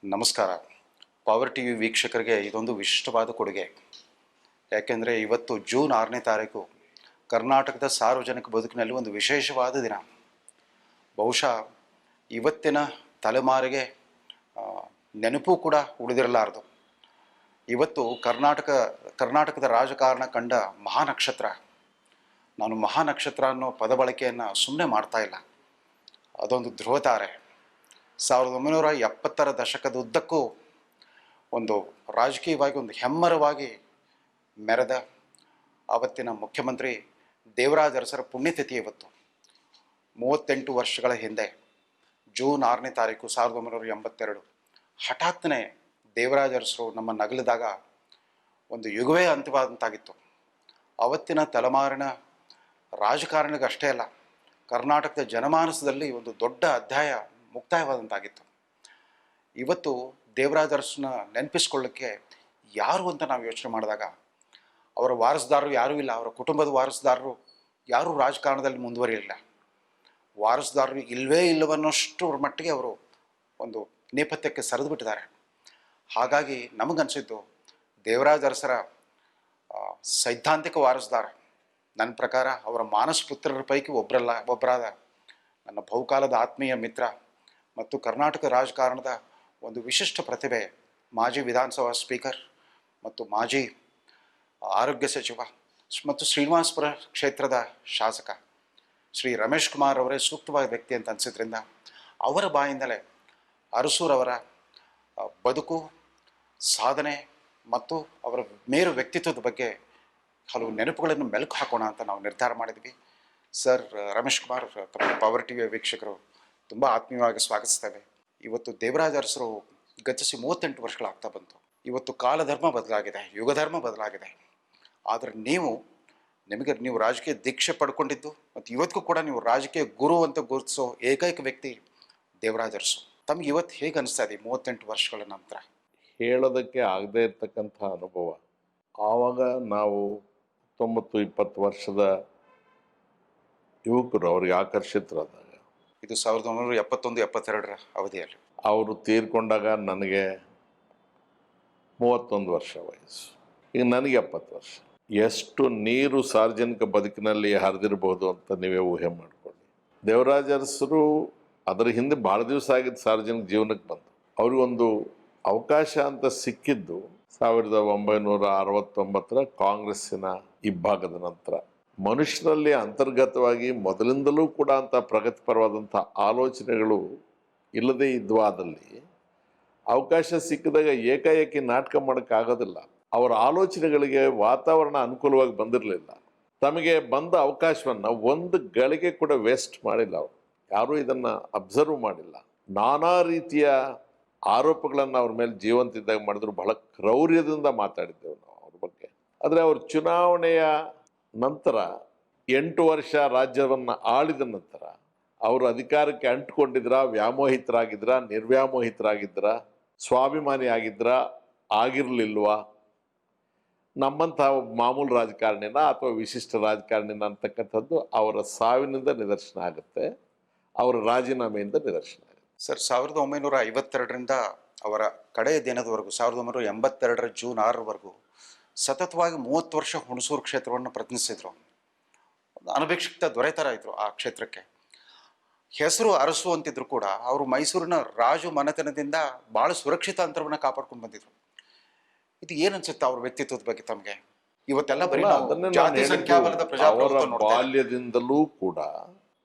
ನಮಸ್ಕಾರ. Power TV ವೀಕ್ಷಕರಿಗೆ ಇದೊಂದು ವಿಶಿಷ್ಟವಾದ ಕೊಡುಗೆ. ಯಾಕೆಂದರೆ ಇವತ್ತು ಜೂನ್ 6ನೇ ತಾರೀಕು ಕರ್ನಾಟಕದ ಸಾರ್ವಜನಿಕ ಬದುಕಿನಲ್ಲಿ ಒಂದು ವಿಶೇಷವಾದ ದಿನ. ಬಹುಶಃ ಇವತ್ತಿನ ತಲೆಮಾರಿಗೆ ನೆನಪು ಕೂಡ ಉಳಿದಿರಲಾರದು. ಇವತ್ತು ಕರ್ನಾಟಕದ ರಾಜಕಾರಣ ಕಂಡ ಮಹಾನಕ್ಷತ್ರ. ನಾನು ಮಹಾನಕ್ಷತ್ರ ಅನ್ನೋ ಪದ ಬಳಕೆಯನ್ನು ಸುಮ್ಮನೆ ಮಾಡ್ತಾ ಇಲ್ಲ. ಅದೊಂದು ಧ್ರುವತಾರೆ. 1970ರ ದಶಕದ ಉದ್ದಕ್ಕೂ ಒಂದು ರಾಜಕೀಯವಾಗಿ ಒಂದು ಹೆಮ್ಮರವಾಗಿ ಮೆರೆದ ಆವತ್ತಿನ ಮುಖ್ಯಮಂತ್ರಿ ದೇವರಾಜ ಅರಸರ ಪುಣ್ಯತಿಥಿ ಇವತ್ತು. 38 ವರ್ಷಗಳ ಹಿಂದೆ ಜೂನ್ 6ನೇ ತಾರೀಕು 1982 ಹಠಾತ್ತನೆ ದೇವರಾಜ ಅರಸರು ನಮ್ಮ ನಗಲಿದಾಗ ಒಂದು ಯುಗವೇ ಅಂತ್ಯವಾದಂತಾಗಿತ್ತು. ಅವತ್ತಿನ ತಲೆಮಾರಿನ ರಾಜಕಾರಣಿಗಷ್ಟೇ ಅಲ್ಲ, ಕರ್ನಾಟಕದ ಜನಮಾನಸದಲ್ಲಿ ಒಂದು ದೊಡ್ಡ ಅಧ್ಯಾಯ ಮುಕ್ತಾಯವಾದಂತಾಗಿತ್ತು. ಇವತ್ತು ದೇವರಾಜ ಅರಸನ್ನ ನೆನಪಿಸ್ಕೊಳ್ಳೋಕ್ಕೆ ಯಾರು ಅಂತ ನಾವು ಯೋಚನೆ ಮಾಡಿದಾಗ ಅವರ ವಾರಸುದಾರರು ಯಾರೂ ಇಲ್ಲ. ಅವರ ಕುಟುಂಬದ ವಾರಸುದಾರರು ಯಾರೂ ರಾಜಕಾರಣದಲ್ಲಿ ಮುಂದುವರಿಯಲಿಲ್ಲ. ವಾರಸುದಾರರು ಇಲ್ಲವನ್ನೋಷ್ಟರ ಮಟ್ಟಿಗೆ ಅವರು ಒಂದು ನೇಪಥ್ಯಕ್ಕೆ ಸರಿದು ಬಿಟ್ಟಿದ್ದಾರೆ. ಹಾಗಾಗಿ ನಮಗನ್ಸಿದ್ದು ದೇವರಾಜ ಅರಸರ ಸೈದ್ಧಾಂತಿಕ ವಾರಸುದಾರ, ನನ್ನ ಪ್ರಕಾರ ಅವರ ಮಾನಸ ಪುತ್ರರ ಪೈಕಿ ಒಬ್ಬರಾದ ನನ್ನ ಬಹುಕಾಲದ ಆತ್ಮೀಯ ಮಿತ್ರ ಮತ್ತು ಕರ್ನಾಟಕ ರಾಜಕಾರಣದ ಒಂದು ವಿಶಿಷ್ಟ ಪ್ರತಿಭೆ, ಮಾಜಿ ವಿಧಾನಸಭಾ ಸ್ಪೀಕರ್ ಮತ್ತು ಮಾಜಿ ಆರೋಗ್ಯ ಸಚಿವ ಮತ್ತು ಶ್ರೀನಿವಾಸಪುರ ಕ್ಷೇತ್ರದ ಶಾಸಕ ಶ್ರೀ ರಮೇಶ್ ಕುಮಾರ್ ಅವರೇ ಸೂಕ್ತವಾದ ವ್ಯಕ್ತಿ ಅಂತ ಅನಿಸಿದ್ರಿಂದ ಅವರ ಬಾಯಿಂದಲೇ ಅರಸೂರವರ ಬದುಕು, ಸಾಧನೆ ಮತ್ತು ಅವರ ಮೇರು ವ್ಯಕ್ತಿತ್ವದ ಬಗ್ಗೆ ಹಲವು ನೆನಪುಗಳನ್ನು ಮೆಲುಕು ಹಾಕೋಣ ಅಂತ ನಾವು ನಿರ್ಧಾರ ಮಾಡಿದ್ವಿ. ಸರ್ ರಮೇಶ್ ಕುಮಾರ್, ತಮ್ಮ ಪವರ್ ಟಿವಿಯ ವೀಕ್ಷಕರು ತುಂಬ ಆತ್ಮೀಯವಾಗಿ ಸ್ವಾಗತಿಸ್ತೇವೆ. ಇವತ್ತು ದೇವರಾಜ ಅರಸರು ಗತಿಸಿ 38 ವರ್ಷಗಳಾಗ್ತಾ ಬಂತು. ಇವತ್ತು ಕಾಲಧರ್ಮ ಬದಲಾಗಿದೆ, ಯುಗಧರ್ಮ ಬದಲಾಗಿದೆ. ಆದರೆ ನೀವು ರಾಜಕೀಯ ದೀಕ್ಷೆ ಪಡ್ಕೊಂಡಿದ್ದು ಮತ್ತು ಇವತ್ತಿಗೂ ಕೂಡ ನೀವು ರಾಜಕೀಯ ಗುರು ಅಂತ ಗುರುತಿಸೋ ಏಕೈಕ ವ್ಯಕ್ತಿ ದೇವರಾಜ ಅರಸು. ತಮ್ಗೆ ಇವತ್ತು ಹೇಗೆ ಅನಿಸ್ತಾ ಇದೆ 38 ವರ್ಷಗಳ ನಂತರ? ಹೇಳೋದಕ್ಕೆ ಆಗದೇ ಇರ್ತಕ್ಕಂಥ ಅನುಭವ. ಆವಾಗ ನಾವು 19-20 ವರ್ಷದ ಯುವಕರು, ಅವ್ರಿಗೆ ಆಕರ್ಷಿತರಾದಾಗ, ಇದು 1971-72ರ ಅವಧಿಯಲ್ಲಿ ಅವರು ತೀರ್ಕೊಂಡಾಗ ನನಗೆ 31 ವರ್ಷ ವಯಸ್ಸು. ಈಗ ನನಗೆ 70 ವರ್ಷ. ಎಷ್ಟು ನೀರು ಸಾರ್ವಜನಿಕ ಬದುಕಿನಲ್ಲಿ ಹರಿದಿರ್ಬೋದು ಅಂತ ನೀವೇ ಊಹೆ ಮಾಡಿಕೊಳ್ಳಿ. ದೇವರಾಜ ಅರಸರು ಅದರ ಹಿಂದೆ ಭಾಳ ದಿವಸ ಆಗಿದ್ದು ಸಾರ್ವಜನಿಕ ಜೀವನಕ್ಕೆ ಬಂದು ಅವ್ರಿಗೊಂದು ಅವಕಾಶ ಅಂತ ಸಿಕ್ಕಿದ್ದು 1969ರ ಕಾಂಗ್ರೆಸ್ಸಿನ ಇಬ್ಬಾಗದ ನಂತರ. ಮನುಷ್ಯರಲ್ಲಿ ಅಂತರ್ಗತವಾಗಿ ಮೊದಲಿಂದಲೂ ಕೂಡ ಅಂಥ ಪ್ರಗತಿಪರವಾದಂಥ ಆಲೋಚನೆಗಳು ಇಲ್ಲದೇ ಇದ್ವಾದಲ್ಲಿ ಅವಕಾಶ ಸಿಕ್ಕಿದಾಗ ಏಕಾಏಕಿ ನಾಟಕ ಮಾಡೋಕ್ಕಾಗೋದಿಲ್ಲ. ಅವರ ಆಲೋಚನೆಗಳಿಗೆ ವಾತಾವರಣ ಅನುಕೂಲವಾಗಿ ಬಂದಿರಲಿಲ್ಲ. ತಮಗೆ ಬಂದ ಅವಕಾಶವನ್ನು ಒಂದು ಗಳಿಗೆ ಕೂಡ ವೇಸ್ಟ್ ಮಾಡಿಲ್ಲ. ಅವರು ಯಾರೂ ಇದನ್ನು ಅಬ್ಸರ್ವ್ ಮಾಡಿಲ್ಲ. ನಾನಾ ರೀತಿಯ ಆರೋಪಗಳನ್ನು ಅವ್ರ ಮೇಲೆ ಜೀವಂತಿದ್ದಾಗ ಮಾಡಿದ್ರು. ಬಹಳ ಕ್ರೌರ್ಯದಿಂದ ಮಾತಾಡಿದ್ದೆವು ನಾವು ಅವ್ರ ಬಗ್ಗೆ. ಆದರೆ ಅವ್ರ ಚುನಾವಣೆಯ ನಂತರ 8 ವರ್ಷ ರಾಜ್ಯವನ್ನು ಆಳಿದ ನಂತರ ಅವರು ಅಧಿಕಾರಕ್ಕೆ ಅಂಟುಕೊಂಡಿದ್ರ, ವ್ಯಾಮೋಹಿತರಾಗಿದ್ರ, ನಿರ್ವ್ಯಾಮೋಹಿತರಾಗಿದ್ರ, ಸ್ವಾಭಿಮಾನಿ ಆಗಿದ್ರ, ಆಗಿರಲಿಲ್ವಾ, ನಮ್ಮಂಥ ಮಾಮೂಲು ರಾಜಕಾರಣಿನ ಅಥವಾ ವಿಶಿಷ್ಟ ರಾಜಕಾರಣಿನ ಅಂತಕ್ಕಂಥದ್ದು ಅವರ ಸಾವಿನಿಂದ ನಿದರ್ಶನ ಆಗುತ್ತೆ, ಅವರ ರಾಜೀನಾಮೆಯಿಂದ ನಿದರ್ಶನ ಆಗುತ್ತೆ. ಸರ್, 1952ರಿಂದ ಅವರ ಕಡೆಯ ದಿನದವರೆಗೂ 1982ರ ಜೂನ್ 6ರವರೆಗೂ ಸತತವಾಗಿ 30 ವರ್ಷ ಹುಣಸೂರು ಕ್ಷೇತ್ರವನ್ನು ಪ್ರತಿನಿಧಿಸಿದ್ರು. ಒಂದು ಅನಪೇಕ್ಷಿತ ದೊರೆ ಥರ ಇದ್ರು ಆ ಕ್ಷೇತ್ರಕ್ಕೆ. ಹೆಸರು ಅರಸು ಅಂತಿದ್ರು ಕೂಡ ಅವರು ಮೈಸೂರಿನ ರಾಜು ಮನೆತನದಿಂದ ಭಾಳ ಸುರಕ್ಷಿತ ಅಂತರವನ್ನು ಕಾಪಾಡ್ಕೊಂಡು ಬಂದಿದ್ರು. ಇದು ಏನನ್ಸುತ್ತೆ ಅವ್ರ ವ್ಯಕ್ತಿತ್ವದ ಬಗ್ಗೆ ತಮಗೆ? ಇವತ್ತೆಲ್ಲ ಬರೀ ಜಾತಿ ಸಂಖ್ಯಾಬಲದ ಪ್ರಜಾಪ್ರಭುತ್ವ ನೋಡ್ತಾ ಇದ್ದೀವಿ. ಬಾಲ್ಯದಿಂದಲೂ ಕೂಡ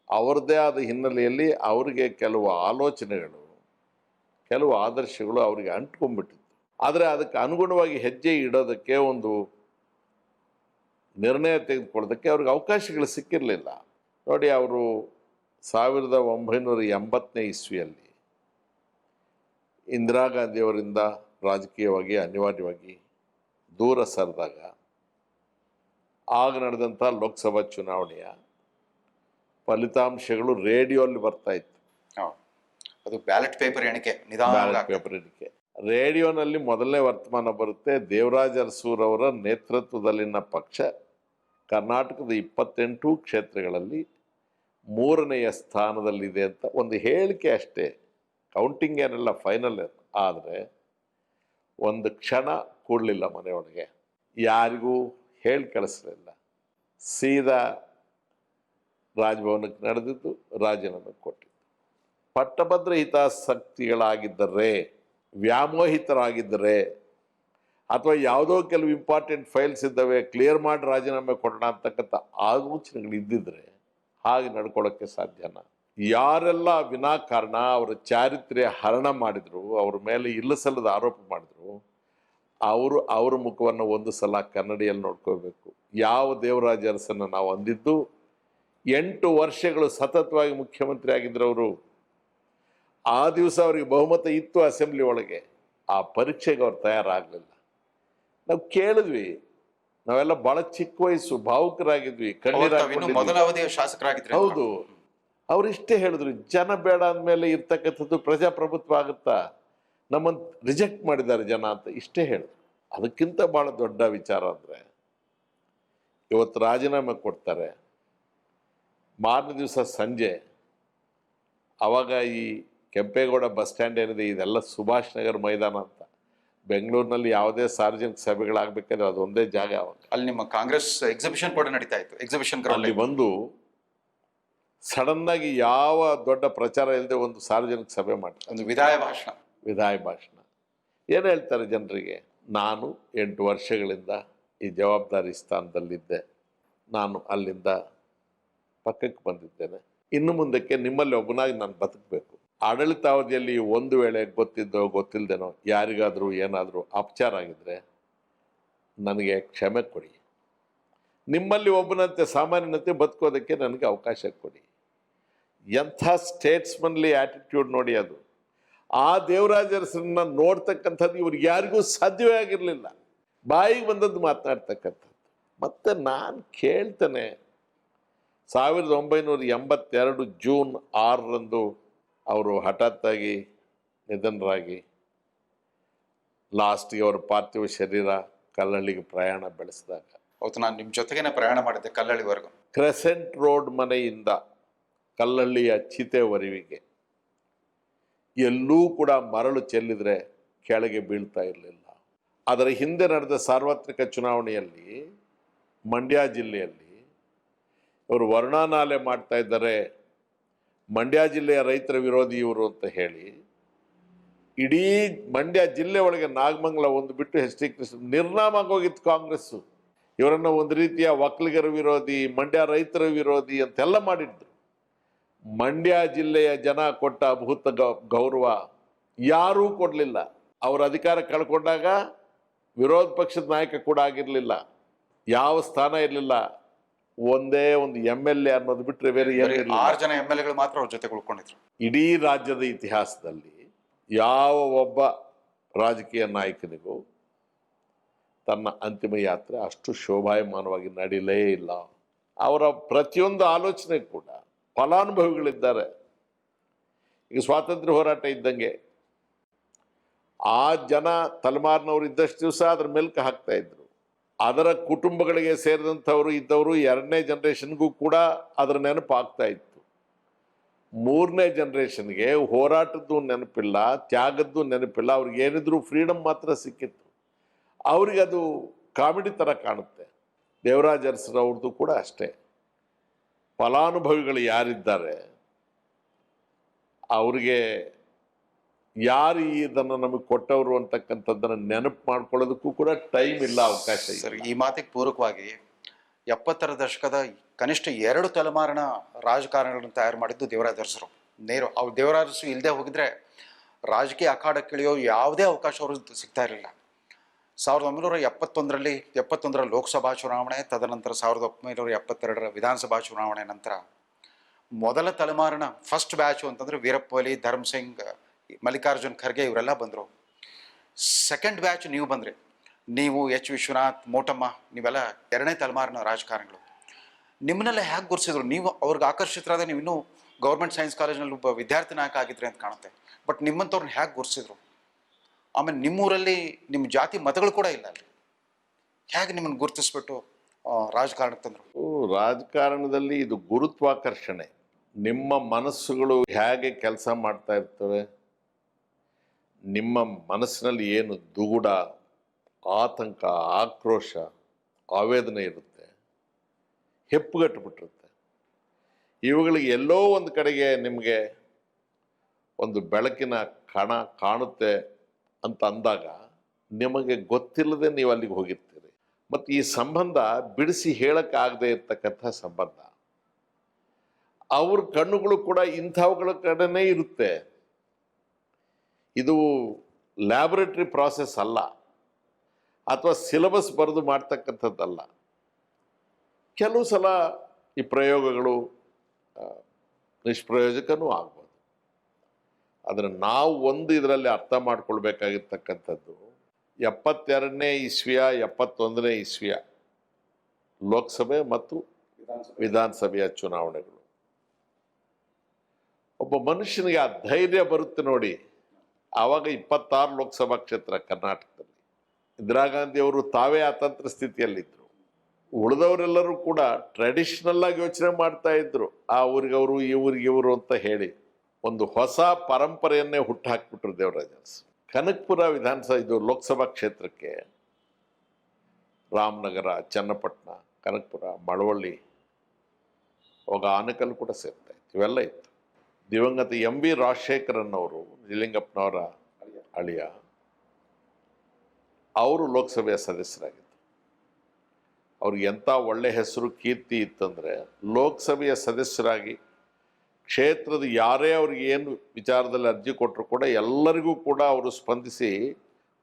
ಅವರದೇ ಆದ ಹಿನ್ನೆಲೆಯಲ್ಲಿ ಅವರಿಗೆ ಕೆಲವು ಆಲೋಚನೆಗಳು, ಕೆಲವು ಆದರ್ಶಗಳು ಅವರಿಗೆ ಅಂಟ್ಕೊಂಡ್ಬಿಟ್ಟಿತ್ತು. ಆದರೆ ಅದಕ್ಕೆ ಅನುಗುಣವಾಗಿ ಹೆಜ್ಜೆ ಇಡೋದಕ್ಕೆ, ಒಂದು ನಿರ್ಣಯ ತೆಗೆದುಕೊಳ್ಳೋದಕ್ಕೆ ಅವ್ರಿಗೆ ಅವಕಾಶಗಳು ಸಿಕ್ಕಿರಲಿಲ್ಲ. ನೋಡಿ, ಅವರು 1980ನೇ ಇಸ್ವಿಯಲ್ಲಿ ಇಂದಿರಾ ಗಾಂಧಿಯವರಿಂದ ರಾಜಕೀಯವಾಗಿ ಅನಿವಾರ್ಯವಾಗಿ ದೂರ ಸರಿದಾಗ ಆಗ ನಡೆದಂಥ ಲೋಕಸಭಾ ಚುನಾವಣೆಯ ಫಲಿತಾಂಶಗಳು ರೇಡಿಯೋಲ್ಲಿ ಬರ್ತಾ ಇತ್ತು. ಅದು ಬ್ಯಾಲೆಟ್ ಪೇಪರ್ ಎಣಿಕೆ, ಬ್ಯಾಲೆಟ್ ಪೇಪರ್ ಎಣಿಕೆ ರೇಡಿಯೋನಲ್ಲಿ ಮೊದಲನೇ ವರ್ತಮಾನ ಬರುತ್ತೆ. ದೇವರಾಜ ಅರಸೂರವರ ನೇತೃತ್ವದಲ್ಲಿನ ಪಕ್ಷ ಕರ್ನಾಟಕದ 28 ಕ್ಷೇತ್ರಗಳಲ್ಲಿ 3ನೇ ಸ್ಥಾನದಲ್ಲಿದೆ ಅಂತ ಒಂದು ಹೇಳಿಕೆ ಅಷ್ಟೇ. ಕೌಂಟಿಂಗ್ ಏನೆಲ್ಲ, ಫೈನಲ್ ಏನು. ಆದರೆ ಒಂದು ಕ್ಷಣ ಕೂಡಲಿಲ್ಲ ಮನೆಯೊಳಗೆ, ಯಾರಿಗೂ ಹೇಳಿ ಕಳಿಸ್ಲಿಲ್ಲ. ಸೀದಾ ರಾಜಭವನಕ್ಕೆ ನಡೆದಿದ್ದು, ರಾಜೀನಾಮೆ ಕೊಟ್ಟಿದ್ದು. ಪಟ್ಟಭದ್ರ ಹಿತಾಸಕ್ತಿಗಳಾಗಿದ್ದರೆ, ವ್ಯಾಮೋಹಿತರಾಗಿದ್ದರೆ, ಅಥವಾ ಯಾವುದೋ ಕೆಲವು ಇಂಪಾರ್ಟೆಂಟ್ ಫೈಲ್ಸ್ ಇದ್ದಾವೆ ಕ್ಲಿಯರ್ ಮಾಡಿ ರಾಜೀನಾಮೆ ಕೊಡೋಣ ಅಂತಕ್ಕಂಥ ಆಲೋಚನೆಗಳು ಇದ್ದಿದ್ರೆ ಹಾಗೆ ನಡ್ಕೊಳ್ಳೋಕ್ಕೆ ಸಾಧ್ಯನ? ಯಾರೆಲ್ಲ ವಿನಾಕಾರಣ ಅವರ ಚಾರಿತ್ರ್ಯ ಹರಣ ಮಾಡಿದ್ರು, ಅವ್ರ ಮೇಲೆ ಇಲ್ಲಸಲ್ಲದ ಆರೋಪ ಮಾಡಿದ್ರು, ಅವ್ರ ಮುಖವನ್ನು ಒಂದು ಸಲ ಕನ್ನಡಿಯಲ್ಲಿ ನೋಡ್ಕೋಬೇಕು. ಯಾವ ದೇವರಾಜ ಅರಸನ್ನ ನಾವು ಅಂದಿದ್ದು 8 ವರ್ಷಗಳು ಸತತವಾಗಿ ಮುಖ್ಯಮಂತ್ರಿ ಆಗಿದ್ರು ಅವರು. ಆ ದಿವಸ ಅವ್ರಿಗೆ ಬಹುಮತ ಇತ್ತು ಅಸೆಂಬ್ಲಿ ಒಳಗೆ. ಆ ಪರೀಕ್ಷೆಗೆ ಅವ್ರು ತಯಾರಾಗಲಿಲ್ಲ. ನಾವು ಕೇಳಿದ್ವಿ, ನಾವೆಲ್ಲ ಬಹಳ ಚಿಕ್ಕ ವಯಸ್ಸು, ಭಾವುಕರಾಗಿದ್ವಿ, ಮೊದಲ ಅವಧಿಯ ಶಾಸಕರಾಗಿದ್ರು. ಹೌದು, ಅವ್ರು ಇಷ್ಟೇ ಹೇಳಿದ್ರು, ಜನ ಬೇಡ ಅಂದಮೇಲೆ ಇರ್ತಕ್ಕಂಥದ್ದು ಪ್ರಜಾಪ್ರಭುತ್ವ ಆಗುತ್ತಾ, ನಮ್ಮನ್ನು ರಿಜೆಕ್ಟ್ ಮಾಡಿದ್ದಾರೆ ಜನ ಅಂತ ಇಷ್ಟೇ ಹೇಳಿದ್ರು. ಅದಕ್ಕಿಂತ ಬಹಳ ದೊಡ್ಡ ವಿಚಾರ ಅಂದರೆ, ಇವತ್ತು ರಾಜೀನಾಮೆ ಕೊಡ್ತಾರೆ, ಮಾರನೇ ದಿವಸ ಸಂಜೆ ಅವಾಗ ಈ ಕೆಂಪೇಗೌಡ ಬಸ್ ಸ್ಟ್ಯಾಂಡ್ ಏನಿದೆ ಇದೆಲ್ಲ ಸುಭಾಷ್ ನಗರ್ ಮೈದಾನ ಅಂತ. ಬೆಂಗಳೂರಿನಲ್ಲಿ ಯಾವುದೇ ಸಾರ್ವಜನಿಕ ಸಭೆಗಳಾಗಬೇಕಾದ್ರೆ ಅದೊಂದೇ ಜಾಗ. ಅವಾಗ ಅಲ್ಲಿ ನಿಮ್ಮ ಕಾಂಗ್ರೆಸ್ ಎಕ್ಸಿಬಿಷನ್ ಕೂಡ ನಡೀತಾ ಇತ್ತು. ಎಕ್ಸಿಬಿಷನ್ ಅಲ್ಲಿ ಬಂದು ಸಡನ್ ಆಗಿ ಯಾವ ದೊಡ್ಡ ಪ್ರಚಾರ ಇಲ್ಲದೆ ಒಂದು ಸಾರ್ವಜನಿಕ ಸಭೆ ಮಾಡ್ತಾರೆ, ಒಂದು ವಿದಾಯ ಭಾಷಣ. ಏನು ಹೇಳ್ತಾರೆ ಜನರಿಗೆ? ನಾನು 8 ವರ್ಷಗಳಿಂದ ಈ ಜವಾಬ್ದಾರಿ ಸ್ಥಾನದಲ್ಲಿದ್ದೆ, ನಾನು ಅಲ್ಲಿಂದ ಪಕ್ಕಕ್ಕೆ ಬಂದಿದ್ದೇನೆ, ಇನ್ನು ಮುಂದಕ್ಕೆ ನಿಮ್ಮಲ್ಲಿ ಒಬ್ಬನಾಗಿ ನಾನು ಬದುಕಬೇಕು. ಆಡಳಿತಾವಧಿಯಲ್ಲಿ ಒಂದು ವೇಳೆ ಗೊತ್ತಿದ್ದೋ ಗೊತ್ತಿಲ್ಲದೇನೋ ಯಾರಿಗಾದರೂ ಏನಾದರೂ ಅಪಚಾರ ಆಗಿದ್ರೆ ನನಗೆ ಕ್ಷಮೆ ಕೊಡಿ, ನಿಮ್ಮಲ್ಲಿ ಒಬ್ಬನಂತೆ ಸಾಮಾನ್ಯನಂತೆ ಬದುಕೋದಕ್ಕೆ ನನಗೆ ಅವಕಾಶ ಕೊಡಿ. ಎಂಥ ಸ್ಟೇಟ್ಸ್ಮನ್ಲಿ ಆ್ಯಟಿಟ್ಯೂಡ್ ನೋಡಿ ಅದು. ಆ ದೇವರಾಜ ಅರಸರನ್ನ ನೋಡ್ತಕ್ಕಂಥದ್ದು ಇವ್ರಿಗೆ ಯಾರಿಗೂ ಸಾಧ್ಯವೇ ಆಗಿರಲಿಲ್ಲ. ಬಾಯಿಗೆ ಬಂದದ್ದು ಮಾತನಾಡ್ತಕ್ಕಂಥದ್ದು. ಮತ್ತು ನಾನು ಕೇಳ್ತೇನೆ, 1982 ಜೂನ್ 6ರಂದು ಅವರು ಹಠಾತ್ತಾಗಿ ನಿಧನರಾಗಿ ಲಾಸ್ಟ್ಗೆ ಅವರ ಪಾರ್ಥಿವ ಶರೀರ ಕಲ್ಲಳ್ಳಿಗೆ ಪ್ರಯಾಣ ಬೆಳೆಸಿದಾಗ, ಅವತ್ತು ನಾನು ನಿಮ್ಮ ಜೊತೆಗೇನೆ ಪ್ರಯಾಣ ಮಾಡಿದ್ದೆ ಕಲ್ಲಳ್ಳಿವರೆಗೂ. ಕ್ರೆಸೆಂಟ್ ರೋಡ್ ಮನೆಯಿಂದ ಕಲ್ಲಳ್ಳಿಯ ಚಿತೆವರೆವಿಗೆ ಎಲ್ಲೂ ಕೂಡ ಮರಳು ಚೆಲ್ಲಿದ್ರೆ ಕೆಳಗೆ ಬೀಳ್ತಾ ಇರಲಿಲ್ಲ. ಅದರ ಹಿಂದೆ ನಡೆದ ಸಾರ್ವತ್ರಿಕ ಚುನಾವಣೆಯಲ್ಲಿ ಮಂಡ್ಯ ಜಿಲ್ಲೆಯಲ್ಲಿ ಇವರು ವರ್ಣನಾಲೆ ಮಾಡ್ತಾ ಇದ್ದಾರೆ, ಮಂಡ್ಯ ಜಿಲ್ಲೆಯ ರೈತರ ವಿರೋಧಿ ಇವರು ಅಂತ ಹೇಳಿ ಇಡೀ ಮಂಡ್ಯ ಜಿಲ್ಲೆ ಒಳಗೆ ನಾಗಮಂಗಲ ಒಂದು ಬಿಟ್ಟು ಎಚ್.ಡಿ. ಕೃಷ್ಣ ನಿರ್ನಾಮ ಆಗೋಗಿತ್ತು ಕಾಂಗ್ರೆಸ್ಸು. ಇವರನ್ನು ಒಂದು ರೀತಿಯ ಒಕ್ಕಲಿಗರ ವಿರೋಧಿ, ಮಂಡ್ಯ ರೈತರ ವಿರೋಧಿ ಅಂತೆಲ್ಲ ಮಾಡಿದ್ರು. ಮಂಡ್ಯ ಜಿಲ್ಲೆಯ ಜನ ಕೊಟ್ಟ ಅಭೂತ ಗೌರವ ಯಾರೂ ಕೊಡಲಿಲ್ಲ. ಅವರ ಅಧಿಕಾರ ಕಳ್ಕೊಂಡಾಗ ವಿರೋಧ ಪಕ್ಷದ ನಾಯಕ ಕೂಡ ಆಗಿರಲಿಲ್ಲ, ಯಾವ ಸ್ಥಾನ ಇರಲಿಲ್ಲ. ಒಂದೇ ಒಂದು MLA ಅನ್ನೋದು ಬಿಟ್ಟರೆ ಬೇರೆ 6 ಜನ MLAಗಳು ಮಾತ್ರ ಅವ್ರ ಜೊತೆ ಉಳ್ಕೊಂಡಿದ್ರು. ಇಡೀ ರಾಜ್ಯದ ಇತಿಹಾಸದಲ್ಲಿ ಯಾವ ಒಬ್ಬ ರಾಜಕೀಯ ನಾಯಕನಿಗೂ ತನ್ನ ಅಂತಿಮ ಯಾತ್ರೆ ಅಷ್ಟು ಶೋಭಾಯಮಾನವಾಗಿ ನಡೀಲೇ ಇಲ್ಲ. ಅವರ ಪ್ರತಿಯೊಂದು ಆಲೋಚನೆ ಕೂಡ ಫಲಾನುಭವಿಗಳಿದ್ದಾರೆ. ಈಗ ಸ್ವಾತಂತ್ರ್ಯ ಹೋರಾಟ ಇದ್ದಂಗೆ ಆ ಜನ ತಲೆಮಾರಿನವರು ಇದ್ದಷ್ಟು ದಿವಸ ಅದ್ರ ಮೆಲ್ಕು ಹಾಕ್ತಾ ಇದ್ರು. ಅದರ ಕುಟುಂಬಗಳಿಗೆ ಸೇರಿದಂಥವರು ಇದ್ದವರು 2ನೇ ಜನರೇಷನ್ಗೂ ಕೂಡ ಅದರ ನೆನಪು ಆಗ್ತಾ ಇತ್ತು. 3ನೇ ಜನರೇಷನ್ಗೆ ಹೋರಾಟದ್ದು ನೆನಪಿಲ್ಲ, ತ್ಯಾಗದ್ದು ನೆನಪಿಲ್ಲ. ಅವ್ರಿಗೆ ಏನಿದ್ರು ಫ್ರೀಡಮ್ ಮಾತ್ರ ಸಿಕ್ಕಿತ್ತು. ಅವ್ರಿಗೆ ಅದು ಕಾಮಿಡಿ ಥರ ಕಾಣುತ್ತೆ. ದೇವರಾಜ ಅರಸರವ್ರದ್ದು ಕೂಡ ಅಷ್ಟೇ. ಫಲಾನುಭವಿಗಳು ಯಾರಿದ್ದಾರೆ ಅವ್ರಿಗೆ ಯಾರು ಇದನ್ನು ನಮಗೆ ಕೊಟ್ಟವರು ಅಂತಕ್ಕಂಥದ್ದನ್ನು ನೆನಪು ಮಾಡ್ಕೊಳ್ಳೋದಕ್ಕೂ ಕೂಡ ಟೈಮ್ ಇಲ್ಲ, ಅವಕಾಶ ಇಲ್ಲ. ಸರ್, ಈ ಮಾತಿಗೆ ಪೂರಕವಾಗಿ 70ರ ದಶಕದ ಕನಿಷ್ಠ 2 ತಲೆಮಾರಿನ ರಾಜಕಾರಣಿಗಳನ್ನು ತಯಾರು ಮಾಡಿದ್ದು ದೇವರಾಜ ಅರಸರು. ಅವ್ರು ದೇವರಾಜ ಅರಸರು ಇಲ್ಲದೆ ಹೋಗಿದ್ರೆ ರಾಜಕೀಯ ಅಖಾಡಕ್ಕಿಳಿಯೋ ಯಾವುದೇ ಅವಕಾಶ ಅವರು ಸಿಗ್ತಾ ಇರಲಿಲ್ಲ. 1971ರ ಲೋಕಸಭಾ ಚುನಾವಣೆ, ತದನಂತರ 1972ರ ವಿಧಾನಸಭಾ ಚುನಾವಣೆ ನಂತರ ಮೊದಲ ತಲೆಮಾರಿನ ಫಸ್ಟ್ ಬ್ಯಾಚು ಅಂತಂದರೆ ವೀರಪ್ಪ ಧರ್ಮ್ ಸಿಂಗ್, ಮಲ್ಲಿಕಾರ್ಜುನ್ ಖರ್ಗೆ ಇವರೆಲ್ಲ ಬಂದರು. ಸೆಕೆಂಡ್ ಬ್ಯಾಚ್ ನೀವು ಬಂದ್ರಿ. ನೀವು H. ವಿಶ್ವನಾಥ್, ಮೋಟಮ್ಮ, ನೀವೆಲ್ಲ 2ನೇ ತಲೆಮಾರಿನ ರಾಜಕಾರಣಿಗಳು. ನಿಮ್ಮನ್ನೆಲ್ಲ ಹೇಗೆ ಗುರುತಿಸಿದ್ರು? ನೀವು ಅವ್ರಿಗೆ ಆಕರ್ಷಿತರಾದ ನೀವು ಇನ್ನೂ ಗೌರ್ಮೆಂಟ್ ಸೈನ್ಸ್ ಕಾಲೇಜ್ನಲ್ಲಿ ಒಬ್ಬ ವಿದ್ಯಾರ್ಥಿ ನಾಯಕ ಆಗಿದ್ರಿ ಅಂತ ಕಾಣುತ್ತೆ. ಬಟ್ ನಿಮ್ಮಂಥವ್ರನ್ನ ಹೇಗೆ ಗುರುತಿಸಿದ್ರು? ಆಮೇಲೆ ನಿಮ್ಮೂರಲ್ಲಿ ನಿಮ್ಮ ಜಾತಿ ಮತಗಳು ಕೂಡ ಇಲ್ಲ, ಅಲ್ಲಿ ಹೇಗೆ ನಿಮ್ಮನ್ನು ಗುರುತಿಸ್ಬಿಟ್ಟು ರಾಜಕಾರಣಕ್ಕೆ ತಂದರು? ರಾಜಕಾರಣದಲ್ಲಿ ಇದು ಗುರುತ್ವಾಕರ್ಷಣೆ. ನಿಮ್ಮ ಮನಸ್ಸುಗಳು ಹೇಗೆ ಕೆಲಸ ಮಾಡ್ತಾ ಇರ್ತವೆ, ನಿಮ್ಮ ಮನಸ್ಸಿನಲ್ಲಿ ಏನು ದುಗುಡ, ಆತಂಕ, ಆಕ್ರೋಶ, ಆವೇದನೆ ಇರುತ್ತೆ, ಹೆಪ್ಪುಗಟ್ಟಿಬಿಟ್ಟಿರುತ್ತೆ. ಇವುಗಳಿಗೆ ಎಲ್ಲೋ ಒಂದು ಕಡೆಗೆ ನಿಮಗೆ ಒಂದು ಬೆಳಕಿನ ಕಣ ಕಾಣುತ್ತೆ ಅಂತ ಅಂದಾಗ ನಿಮಗೆ ಗೊತ್ತಿಲ್ಲದೆ ನೀವು ಅಲ್ಲಿಗೆ ಹೋಗಿರ್ತೀರಿ. ಮತ್ತು ಈ ಸಂಬಂಧ ಬಿಡಿಸಿ ಹೇಳಕ್ಕಾಗದೆ ಇರ್ತಕ್ಕಂಥ ಸಂಬಂಧ. ಅವ್ರ ಕಣ್ಣುಗಳು ಕೂಡ ಇಂಥವುಗಳ ಕಡೆನೇ ಇರುತ್ತೆ. ಇದು ಲ್ಯಾಬೊರೇಟರಿ ಪ್ರಾಸೆಸ್ ಅಲ್ಲ, ಅಥವಾ ಸಿಲೆಬಸ್ ಬರೆದು ಮಾಡ್ತಕ್ಕಂಥದ್ದಲ್ಲ. ಕೆಲವು ಸಲ ಈ ಪ್ರಯೋಗಗಳು ನಿಷ್ಪ್ರಯೋಜಕನೂ ಆಗ್ಬೋದು. ಆದರೆ ನಾವು ಒಂದು ಇದರಲ್ಲಿ ಅರ್ಥ ಮಾಡ್ಕೊಳ್ಬೇಕಾಗಿರ್ತಕ್ಕಂಥದ್ದು, 72ನೇ ಇಸ್ವಿಯ 71ನೇ ಇಸ್ವಿಯ ಲೋಕಸಭೆ ಮತ್ತು ವಿಧಾನಸಭೆಯ ಚುನಾವಣೆಗಳು. ಒಬ್ಬ ಮನುಷ್ಯನಿಗೆ ಆ ಧೈರ್ಯ ಬರುತ್ತೆ ನೋಡಿ. ಆವಾಗ 26 ಲೋಕಸಭಾ ಕ್ಷೇತ್ರ ಕರ್ನಾಟಕದಲ್ಲಿ. ಇಂದಿರಾ ಗಾಂಧಿ ಅವರು ತಾವೇ ಅತಂತ್ರ ಸ್ಥಿತಿಯಲ್ಲಿದ್ದರು. ಉಳಿದವರೆಲ್ಲರೂ ಕೂಡ ಟ್ರೆಡಿಷನಲ್ ಆಗಿ ಯೋಚನೆ ಮಾಡ್ತಾ ಇದ್ರು, ಆ ಊರಿಗವರು ಈ ಊರಿಗೆ ಇವರು ಅಂತ ಹೇಳಿ ಒಂದು ಹೊಸ ಪರಂಪರೆಯನ್ನೇ ಹುಟ್ಟುಹಾಕ್ಬಿಟ್ರು ದೇವರಾಜ ಅರಸು. ಕನಕಪುರ ವಿಧಾನಸಭಾ ಇದು ಲೋಕಸಭಾ ಕ್ಷೇತ್ರಕ್ಕೆ ರಾಮನಗರ, ಚನ್ನಪಟ್ಟಣ, ಕನಕಪುರ, ಮಳವಳ್ಳಿ, ಅವಾಗ ಆನೇಕಲ್ ಕೂಡ ಸೇರ್ತಾ ಇತ್ತು. ಇವೆಲ್ಲ ಇತ್ತು. ದಿವಂಗತ MV ರಾಜಶೇಖರನ್ ಅವರು, ನಿಜಲಿಂಗಪ್ಪನವರ ಅಳಿಯ, ಅವರು ಲೋಕಸಭೆಯ ಸದಸ್ಯರಾಗಿದ್ದರು. ಅವ್ರಿಗೆ ಎಂಥ ಒಳ್ಳೆ ಹೆಸರು, ಕೀರ್ತಿ ಇತ್ತಂದರೆ, ಲೋಕಸಭೆಯ ಸದಸ್ಯರಾಗಿ ಕ್ಷೇತ್ರದ ಯಾರೇ ಅವ್ರಿಗೆ ಏನು ವಿಚಾರದಲ್ಲಿ ಅರ್ಜಿ ಕೊಟ್ಟರು ಕೂಡ ಎಲ್ಲರಿಗೂ ಕೂಡ ಅವರು ಸ್ಪಂದಿಸಿ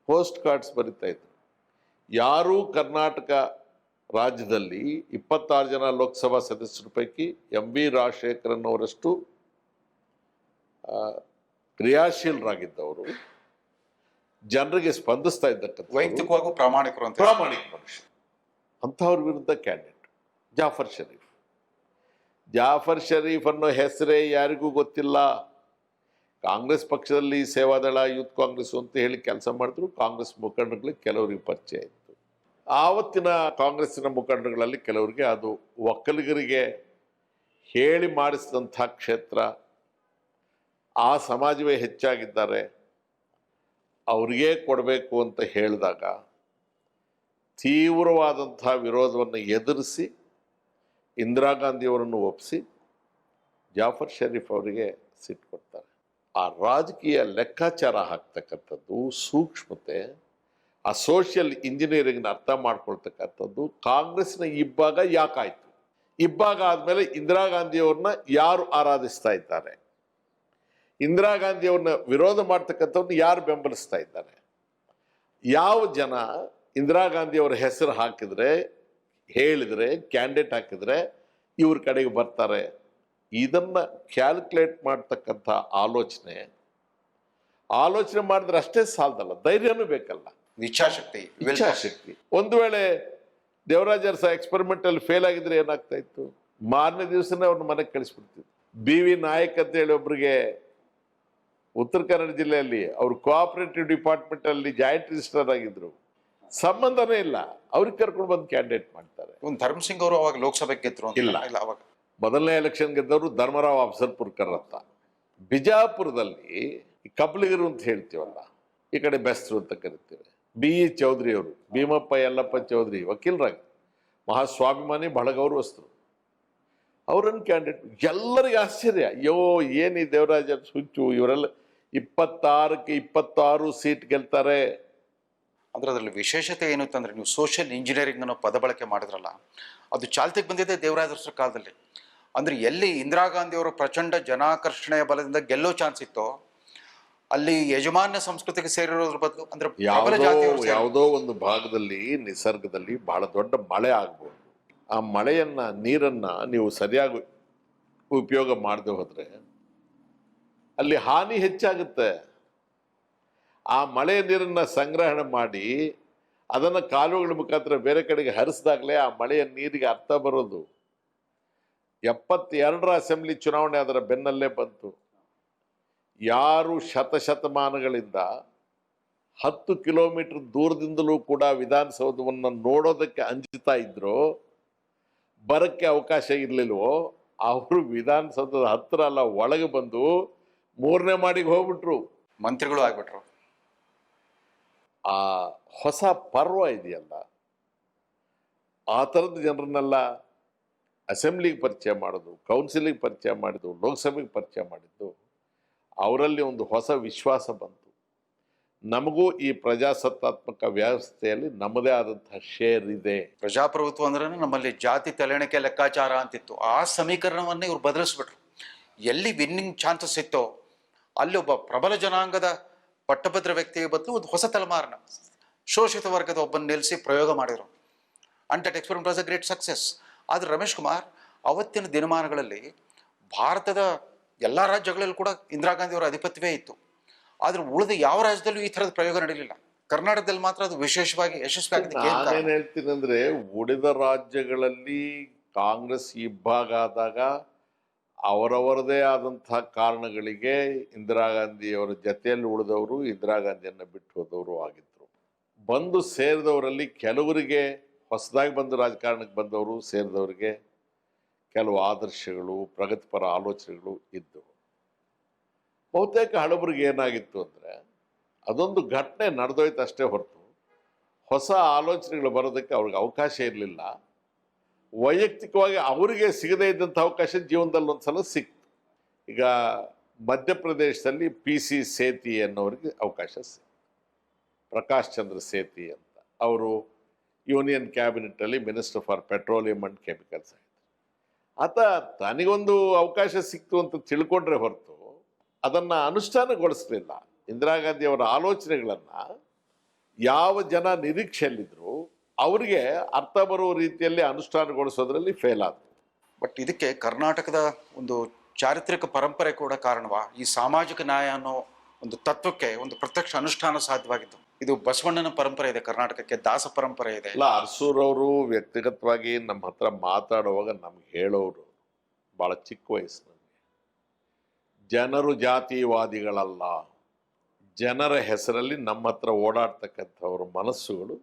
ಪೋಸ್ಟ್ ಕಾರ್ಡ್ಸ್ ಬರಿತಾ ಇದ್ರು. ಯಾರೂ ಕರ್ನಾಟಕ ರಾಜ್ಯದಲ್ಲಿ 26 ಜನ ಲೋಕಸಭಾ ಸದಸ್ಯರ ಪೈಕಿ MV ರಾಜಶೇಖರನ್ ಅವರಷ್ಟು ಕ್ರಿಯಾಶೀಲರಾಗಿದ್ದವರು, ಜನರಿಗೆ ಸ್ಪಂದಿಸ್ತಾ ಇದ್ದಕ್ಕಂಥ ವೈಯಕ್ತಿಕವಾಗೂ ಪ್ರಾಮಾಣಿಕರು ಅಂತ. ಪ್ರಾಮಾಣಿಕ ಮನುಷ್ಯ. ಅಂಥವ್ರ ವಿರುದ್ಧ ಕ್ಯಾಂಡಿಡೇಟ್ ಜಾಫರ್ ಶರೀಫ್. ಜಾಫರ್ ಶರೀಫ್ ಅನ್ನೋ ಹೆಸರೇ ಯಾರಿಗೂ ಗೊತ್ತಿಲ್ಲ. ಕಾಂಗ್ರೆಸ್ ಪಕ್ಷದಲ್ಲಿ ಸೇವಾದಳ, ಯೂತ್ ಕಾಂಗ್ರೆಸ್ ಅಂತ ಹೇಳಿ ಕೆಲಸ ಮಾಡಿದ್ರು. ಕಾಂಗ್ರೆಸ್ ಮುಖಂಡರುಗಳಿಗೆ ಕೆಲವರಿಗೆ ಪರಿಚಯ ಇತ್ತು. ಆವತ್ತಿನ ಕಾಂಗ್ರೆಸ್ಸಿನ ಮುಖಂಡರುಗಳಲ್ಲಿ ಕೆಲವರಿಗೆ ಅದು ಒಕ್ಕಲಿಗರಿಗೆ ಹೇಳಿ ಮಾಡಿಸಿದಂಥ ಕ್ಷೇತ್ರ, ಆ ಸಮಾಜವೇ ಹೆಚ್ಚಾಗಿದ್ದಾರೆ, ಅವ್ರಿಗೇ ಕೊಡಬೇಕು ಅಂತ ಹೇಳಿದಾಗ ತೀವ್ರವಾದಂಥ ವಿರೋಧವನ್ನು ಎದುರಿಸಿ ಇಂದಿರಾ ಗಾಂಧಿಯವರನ್ನು ಒಪ್ಪಿಸಿ ಜಾಫರ್ ಶರೀಫ್ ಅವರಿಗೆ ಸೀಟ್ ಕೊಡ್ತಾರೆ. ಆ ರಾಜಕೀಯ ಲೆಕ್ಕಾಚಾರ ಹಾಕ್ತಕ್ಕಂಥದ್ದು, ಸೂಕ್ಷ್ಮತೆ, ಆ ಸೋಷಿಯಲ್ ಇಂಜಿನಿಯರಿಂಗ್ನ ಅರ್ಥ ಮಾಡ್ಕೊಳ್ತಕ್ಕಂಥದ್ದು ಕಾಂಗ್ರೆಸ್ನ ಇಬ್ಬಾಗ ಯಾಕಾಯಿತು. ಇಬ್ಬಾಗ ಆದಮೇಲೆ ಇಂದಿರಾ ಗಾಂಧಿಯವ್ರನ್ನ ಯಾರು ಆರಾಧಿಸ್ತಾ ಇದ್ದಾರೆ, ಇಂದಿರಾ ಗಾಂಧಿಯವ್ರನ್ನ ವಿರೋಧ ಮಾಡ್ತಕ್ಕಂಥವ್ರನ್ನ ಯಾರು ಬೆಂಬಲಿಸ್ತಾ ಇದ್ದಾರೆ, ಯಾವ ಜನ ಇಂದಿರಾ ಗಾಂಧಿಯವರ ಹೆಸರು ಹಾಕಿದರೆ, ಹೇಳಿದರೆ, ಕ್ಯಾಂಡಿಡೇಟ್ ಹಾಕಿದರೆ ಇವ್ರ ಕಡೆಗೆ ಬರ್ತಾರೆ, ಇದನ್ನು ಕ್ಯಾಲ್ಕುಲೇಟ್ ಮಾಡ್ತಕ್ಕಂಥ ಆಲೋಚನೆ ಮಾಡಿದ್ರೆ ಅಷ್ಟೇ ಸಾಲದಲ್ಲ, ಧೈರ್ಯನೂ ಬೇಕಲ್ಲ, ಇಚ್ಛಾಶಕ್ತಿ. ಒಂದು ವೇಳೆ ದೇವರಾಜ ಅರಸ ಎಕ್ಸ್ಪೆರಿಮೆಂಟಲ್ಲಿ ಫೇಲ್ ಆಗಿದ್ರೆ ಏನಾಗ್ತಾ ಇತ್ತು, ಮಾರನೇ ದಿವಸನೇ ಅವ್ರನ್ನ ಮನೆಗೆ ಕಳಿಸ್ಬಿಡ್ತಿದ್ರು. BV ನಾಯಕ್ ಅಂತೇಳಿ ಒಬ್ರಿಗೆ ಉತ್ತರ ಕನ್ನಡ ಜಿಲ್ಲೆಯಲ್ಲಿ ಅವರು ಕೋಆಪರೇಟಿವ್ ಡಿಪಾರ್ಟ್ಮೆಂಟಲ್ಲಿ ಜಾಯಿಂಟ್ ರಿಜಿಸ್ಟ್ರಾರ್ ಆಗಿದ್ರು. ಸಂಬಂಧನೇ ಇಲ್ಲ, ಅವ್ರಿಗೆ ಕರ್ಕೊಂಡು ಬಂದು ಕ್ಯಾಂಡಿಡೇಟ್ ಮಾಡ್ತಾರೆ. ಧರ್ಮಸಿಂಗ್ ಅವರು ಅವಾಗ ಲೋಕಸಭೆಗೆ ಗೆದ್ರು ಇಲ್ಲ, ಅವಾಗ ಮೊದಲನೇ ಎಲೆಕ್ಷನ್ ಗೆದ್ದವರು ಧರ್ಮರಾವ್ ಅಫ್ಸಲ್ಪುರ್ಕರ್ ಅಂತ. ಬಿಜಾಪುರದಲ್ಲಿ ಕಬ್ಲಿಗರು ಅಂತ ಹೇಳ್ತೀವಲ್ಲ, ಈ ಕಡೆ ಬೆಸ್ತರು ಅಂತ ಕರಿತೀವಿ. BE ಚೌಧರಿ ಅವರು, ಭೀಮಪ್ಪ ಯಲ್ಲಪ್ಪ ಚೌಧರಿ ವಕೀಲರಾಗಿ, ಮಹಾಸ್ವಾಭಿಮಾನಿ, ಬಹಳ ಗೌರವಸ್ಥರು. ಅವರನ್ನು ಕ್ಯಾಂಡಿಡೇಟ್. ಎಲ್ಲರಿಗೆ ಆಶ್ಚರ್ಯ, ಅಯ್ಯೋ ಏನು ಈ ದೇವರಾಜ ಹುಚ್ಚು, ಇವರೆಲ್ಲ 26ಕ್ಕೆ 26 ಸೀಟ್ ಗೆಲ್ತಾರೆ. ಅಂದ್ರೆ ಅದರಲ್ಲಿ ವಿಶೇಷತೆ ಏನು ಅಂತಂದ್ರೆ, ನೀವು ಸೋಷಿಯಲ್ ಇಂಜಿನಿಯರಿಂಗ್ ಅನ್ನೋ ಪದ ಬಳಕೆ ಮಾಡಿದ್ರಲ್ಲ, ಅದು ಚಾಲ್ತಿಗೆ ಬಂದಿದೆ ದೇವರಾಜ ಅರಸರ ಕಾಲದಲ್ಲಿ. ಅಂದ್ರೆ ಎಲ್ಲಿ ಇಂದಿರಾ ಗಾಂಧಿ ಅವರು ಪ್ರಚಂಡ ಜನಾಕರ್ಷಣೆಯ ಬಲದಿಂದ ಗೆಲ್ಲೋ ಚಾನ್ಸ್ ಇತ್ತೋ, ಅಲ್ಲಿ ಯಜಮಾನ್ಯ ಸಂಸ್ಕೃತಿಗೆ ಸೇರಿರೋದ್ರ ಬದಲು ಅಂದ್ರೆ ಯಾವುದೋ ಒಂದು ಭಾಗದಲ್ಲಿ ನಿಸರ್ಗದಲ್ಲಿ ಬಹಳ ದೊಡ್ಡ ಮಳೆ ಆಗ್ಬೋದು. ಆ ಮಳೆಯನ್ನ, ನೀರನ್ನ ನೀವು ಸರಿಯಾಗಿ ಉಪಯೋಗ ಮಾಡದೆ ಹೋದ್ರೆ ಅಲ್ಲಿ ಹಾನಿ ಹೆಚ್ಚಾಗುತ್ತೆ. ಆ ಮಳೆ ನೀರನ್ನ ಸಂಗ್ರಹಣೆ ಮಾಡಿ ಅದನ್ನು ಕಾಲುವೆಗಳ ಮುಖಾಂತರ ಬೇರೆ ಕಡೆಗೆ ಹರಿಸಿದಾಗಲೇ ಆ ಮಳೆಯ ನೀರಿಗೆ ಅರ್ಥ ಬರೋದು. 72ರ ಅಸೆಂಬ್ಲಿ ಚುನಾವಣೆ ಅದರ ಬೆನ್ನಲ್ಲೇ ಬಂತು. ಯಾರು ಶತಮಾನಗಳಿಂದ 10 ಕಿಲೋಮೀಟರ್ ದೂರದಿಂದಲೂ ಕೂಡ ವಿಧಾನಸೌಧವನ್ನು ನೋಡೋದಕ್ಕೆ ಅಂಜುತ್ತಾ ಇದ್ರು, ಬರಕ್ಕೆ ಅವಕಾಶ ಇರಲಿಲ್ವೋ, ಅವರು ವಿಧಾನಸೌಧದ ಹತ್ತಿರ ಅಲ್ಲ, ಒಳಗೆ ಬಂದು 3ನೇ ಮಾಡಿಗೆ ಹೋಗ್ಬಿಟ್ರು. ಮಂತ್ರಿಗಳು ಆಗ್ಬಿಟ್ರು. ಆ ಹೊಸ ಪರ್ವ ಇದೆಯಲ್ಲ, ಆ ಥರದ ಜನರನ್ನೆಲ್ಲ ಅಸೆಂಬ್ಲಿಗೆ ಪರಿಚಯ ಮಾಡೋದು, ಕೌನ್ಸಿಲಿಗೆ ಪರಿಚಯ ಮಾಡಿದ್ದು, ಲೋಕಸಭೆಗೆ ಪರಿಚಯ ಮಾಡಿದ್ದು, ಅವರಲ್ಲಿ ಒಂದು ಹೊಸ ವಿಶ್ವಾಸ ಬಂತು. ನಮಗೂ ಈ ಪ್ರಜಾಸತ್ತಾತ್ಮಕ ವ್ಯವಸ್ಥೆಯಲ್ಲಿ ನಮ್ಮದೇ ಆದಂತಹ ಶೇರ್ ಇದೆ. ಪ್ರಜಾಪ್ರಭುತ್ವ ಅಂದ್ರೆ ನಮ್ಮಲ್ಲಿ ಜಾತಿ ತಲೆಣಿಕೆ ಲೆಕ್ಕಾಚಾರ ಅಂತಿತ್ತು. ಆ ಸಮೀಕರಣವನ್ನೇ ಇವ್ರು ಬದಲಿಸ್ಬಿಟ್ರು. ಎಲ್ಲಿ ವಿನ್ನಿಂಗ್ ಚಾನ್ಸಸ್ ಇತ್ತೋ ಅಲ್ಲಿ ಒಬ್ಬ ಪ್ರಬಲ ಜನಾಂಗದ ಪಟ್ಟಭದ್ರ ವ್ಯಕ್ತಿಗೆ ಬದಲು ಒಂದು ಹೊಸ ತಲೆಮಾರಿನ ಶೋಷಿತ ವರ್ಗದ ಒಬ್ಬನ ನಿಲ್ಲಿಸಿ ಪ್ರಯೋಗ ಮಾಡಿದರು. And that experiment was a great success. ಆದರೆ ರಮೇಶ್ ಕುಮಾರ್, ಅವತ್ತಿನ ದಿನಮಾನಗಳಲ್ಲಿ ಭಾರತದ ಎಲ್ಲ ರಾಜ್ಯಗಳಲ್ಲೂ ಕೂಡ ಇಂದಿರಾ ಗಾಂಧಿ ಅವರ ಆಧಿಪತ್ಯವೇ ಇತ್ತು. ಆದರೆ ಉಳಿದ ಯಾವ ರಾಜ್ಯದಲ್ಲೂ ಈ ಥರದ ಪ್ರಯೋಗ ನಡೀಲಿಲ್ಲ. ಕರ್ನಾಟಕದಲ್ಲಿ ಮಾತ್ರ ಅದು ವಿಶೇಷವಾಗಿ ಯಶಸ್ವಿಯಾಗಿದೆ. ನಾನೇನ್ ಹೇಳ್ತೀನಿ ಅಂದ್ರೆ, ಉಳಿದ ರಾಜ್ಯಗಳಲ್ಲಿ ಕಾಂಗ್ರೆಸ್ ಇಬ್ಬಾಗ ಆದಾಗ ಅವರವರದೇ ಆದಂತಹ ಕಾರಣಗಳಿಗೆ ಇಂದಿರಾ ಗಾಂಧಿಯವರ ಜೊತೆಯಲ್ಲಿ ಉಳಿದವರು ಇಂದಿರಾ ಗಾಂಧಿಯನ್ನು ಬಿಟ್ಟು ಹೋದವರು ಆಗಿದ್ರು. ಬಂದು ಸೇರಿದವರಲ್ಲಿ ಕೆಲವರಿಗೆ, ಹೊಸದಾಗಿ ಬಂದು ರಾಜಕಾರಣಕ್ಕೆ ಬಂದವರು ಸೇರಿದವರಿಗೆ ಕೆಲವು ಆದರ್ಶಗಳು, ಪ್ರಗತಿಪರ ಆಲೋಚನೆಗಳು ಇದ್ದವು. ಬಹುತೇಕ ಹಳಬರಿಗೆ ಏನಾಗಿತ್ತು ಅಂದರೆ, ಅದೊಂದು ಘಟನೆ ನಡೆದೋಯ್ತು ಅಷ್ಟೇ ಹೊರತು ಹೊಸ ಆಲೋಚನೆಗಳು ಬರೋದಕ್ಕೆ ಅವ್ರಿಗೆ ಅವಕಾಶ ಇರಲಿಲ್ಲ. ವೈಯಕ್ತಿಕವಾಗಿ ಅವರಿಗೆ ಸಿಗದೇ ಇದ್ದಂಥ ಅವಕಾಶ ಜೀವನದಲ್ಲಿ ಒಂದ್ಸಲ ಸಿಕ್ತು. ಈಗ ಮಧ್ಯಪ್ರದೇಶದಲ್ಲಿ PC ಸೇತಿ ಅನ್ನೋರಿಗೆ ಅವಕಾಶ ಸಿಕ್ತು. ಪ್ರಕಾಶ್ ಚಂದ್ರ ಸೇತಿ ಅಂತ, ಅವರು ಯೂನಿಯನ್ ಕ್ಯಾಬಿನೆಟಲ್ಲಿ minister for petroleum and chemicals ಆಗಿದ್ರು. ಆತ ತನಗೊಂದು ಅವಕಾಶ ಸಿಕ್ತು ಅಂತ ತಿಳ್ಕೊಂಡ್ರೆ ಹೊರತು ಅದನ್ನು ಅನುಷ್ಠಾನಗೊಳಿಸಲಿಲ್ಲ. ಇಂದಿರಾ ಗಾಂಧಿ ಅವರ ಆಲೋಚನೆಗಳನ್ನು ಯಾವ ಜನ ನಿರೀಕ್ಷೆಯಲ್ಲಿದ್ದರು ಅವರಿಗೆ ಅರ್ಥ ಬರುವ ರೀತಿಯಲ್ಲಿ ಅನುಷ್ಠಾನಗೊಳಿಸೋದ್ರಲ್ಲಿ ಫೇಲ್ ಆದರು. ಬಟ್ ಇದಕ್ಕೆ ಕರ್ನಾಟಕದ ಒಂದು ಚಾರಿತ್ರಿಕ ಪರಂಪರೆ ಕೂಡ ಕಾರಣವಾ? ಈ ಸಾಮಾಜಿಕ ನ್ಯಾಯ ಅನ್ನೋ ಒಂದು ತತ್ವಕ್ಕೆ ಒಂದು ಪ್ರತ್ಯಕ್ಷ ಅನುಷ್ಠಾನ ಸಾಧ್ಯವಾಗಿತ್ತು. ಇದು ಬಸವಣ್ಣನ ಪರಂಪರೆ ಇದೆ ಕರ್ನಾಟಕಕ್ಕೆ, ದಾಸ ಪರಂಪರೆ ಇದೆ. ಇಲ್ಲ, ಅರಸೂರವರು ವ್ಯಕ್ತಿಗತವಾಗಿ ನಮ್ಮ ಹತ್ರ ಮಾತಾಡುವಾಗ ನಮ್ಗೆ ಹೇಳೋರು ಭಾಳ ಚಿಕ್ಕ ವಯಸ್ಸಿನಲ್ಲಿ, ಜನರು ಜಾತಿವಾದಿಗಳಲ್ಲ, ಜನರ ಹೆಸರಲ್ಲಿ ನಮ್ಮ ಹತ್ರ ಓಡಾಡ್ತಕ್ಕಂಥವ್ರ ಮನಸ್ಸುಗಳು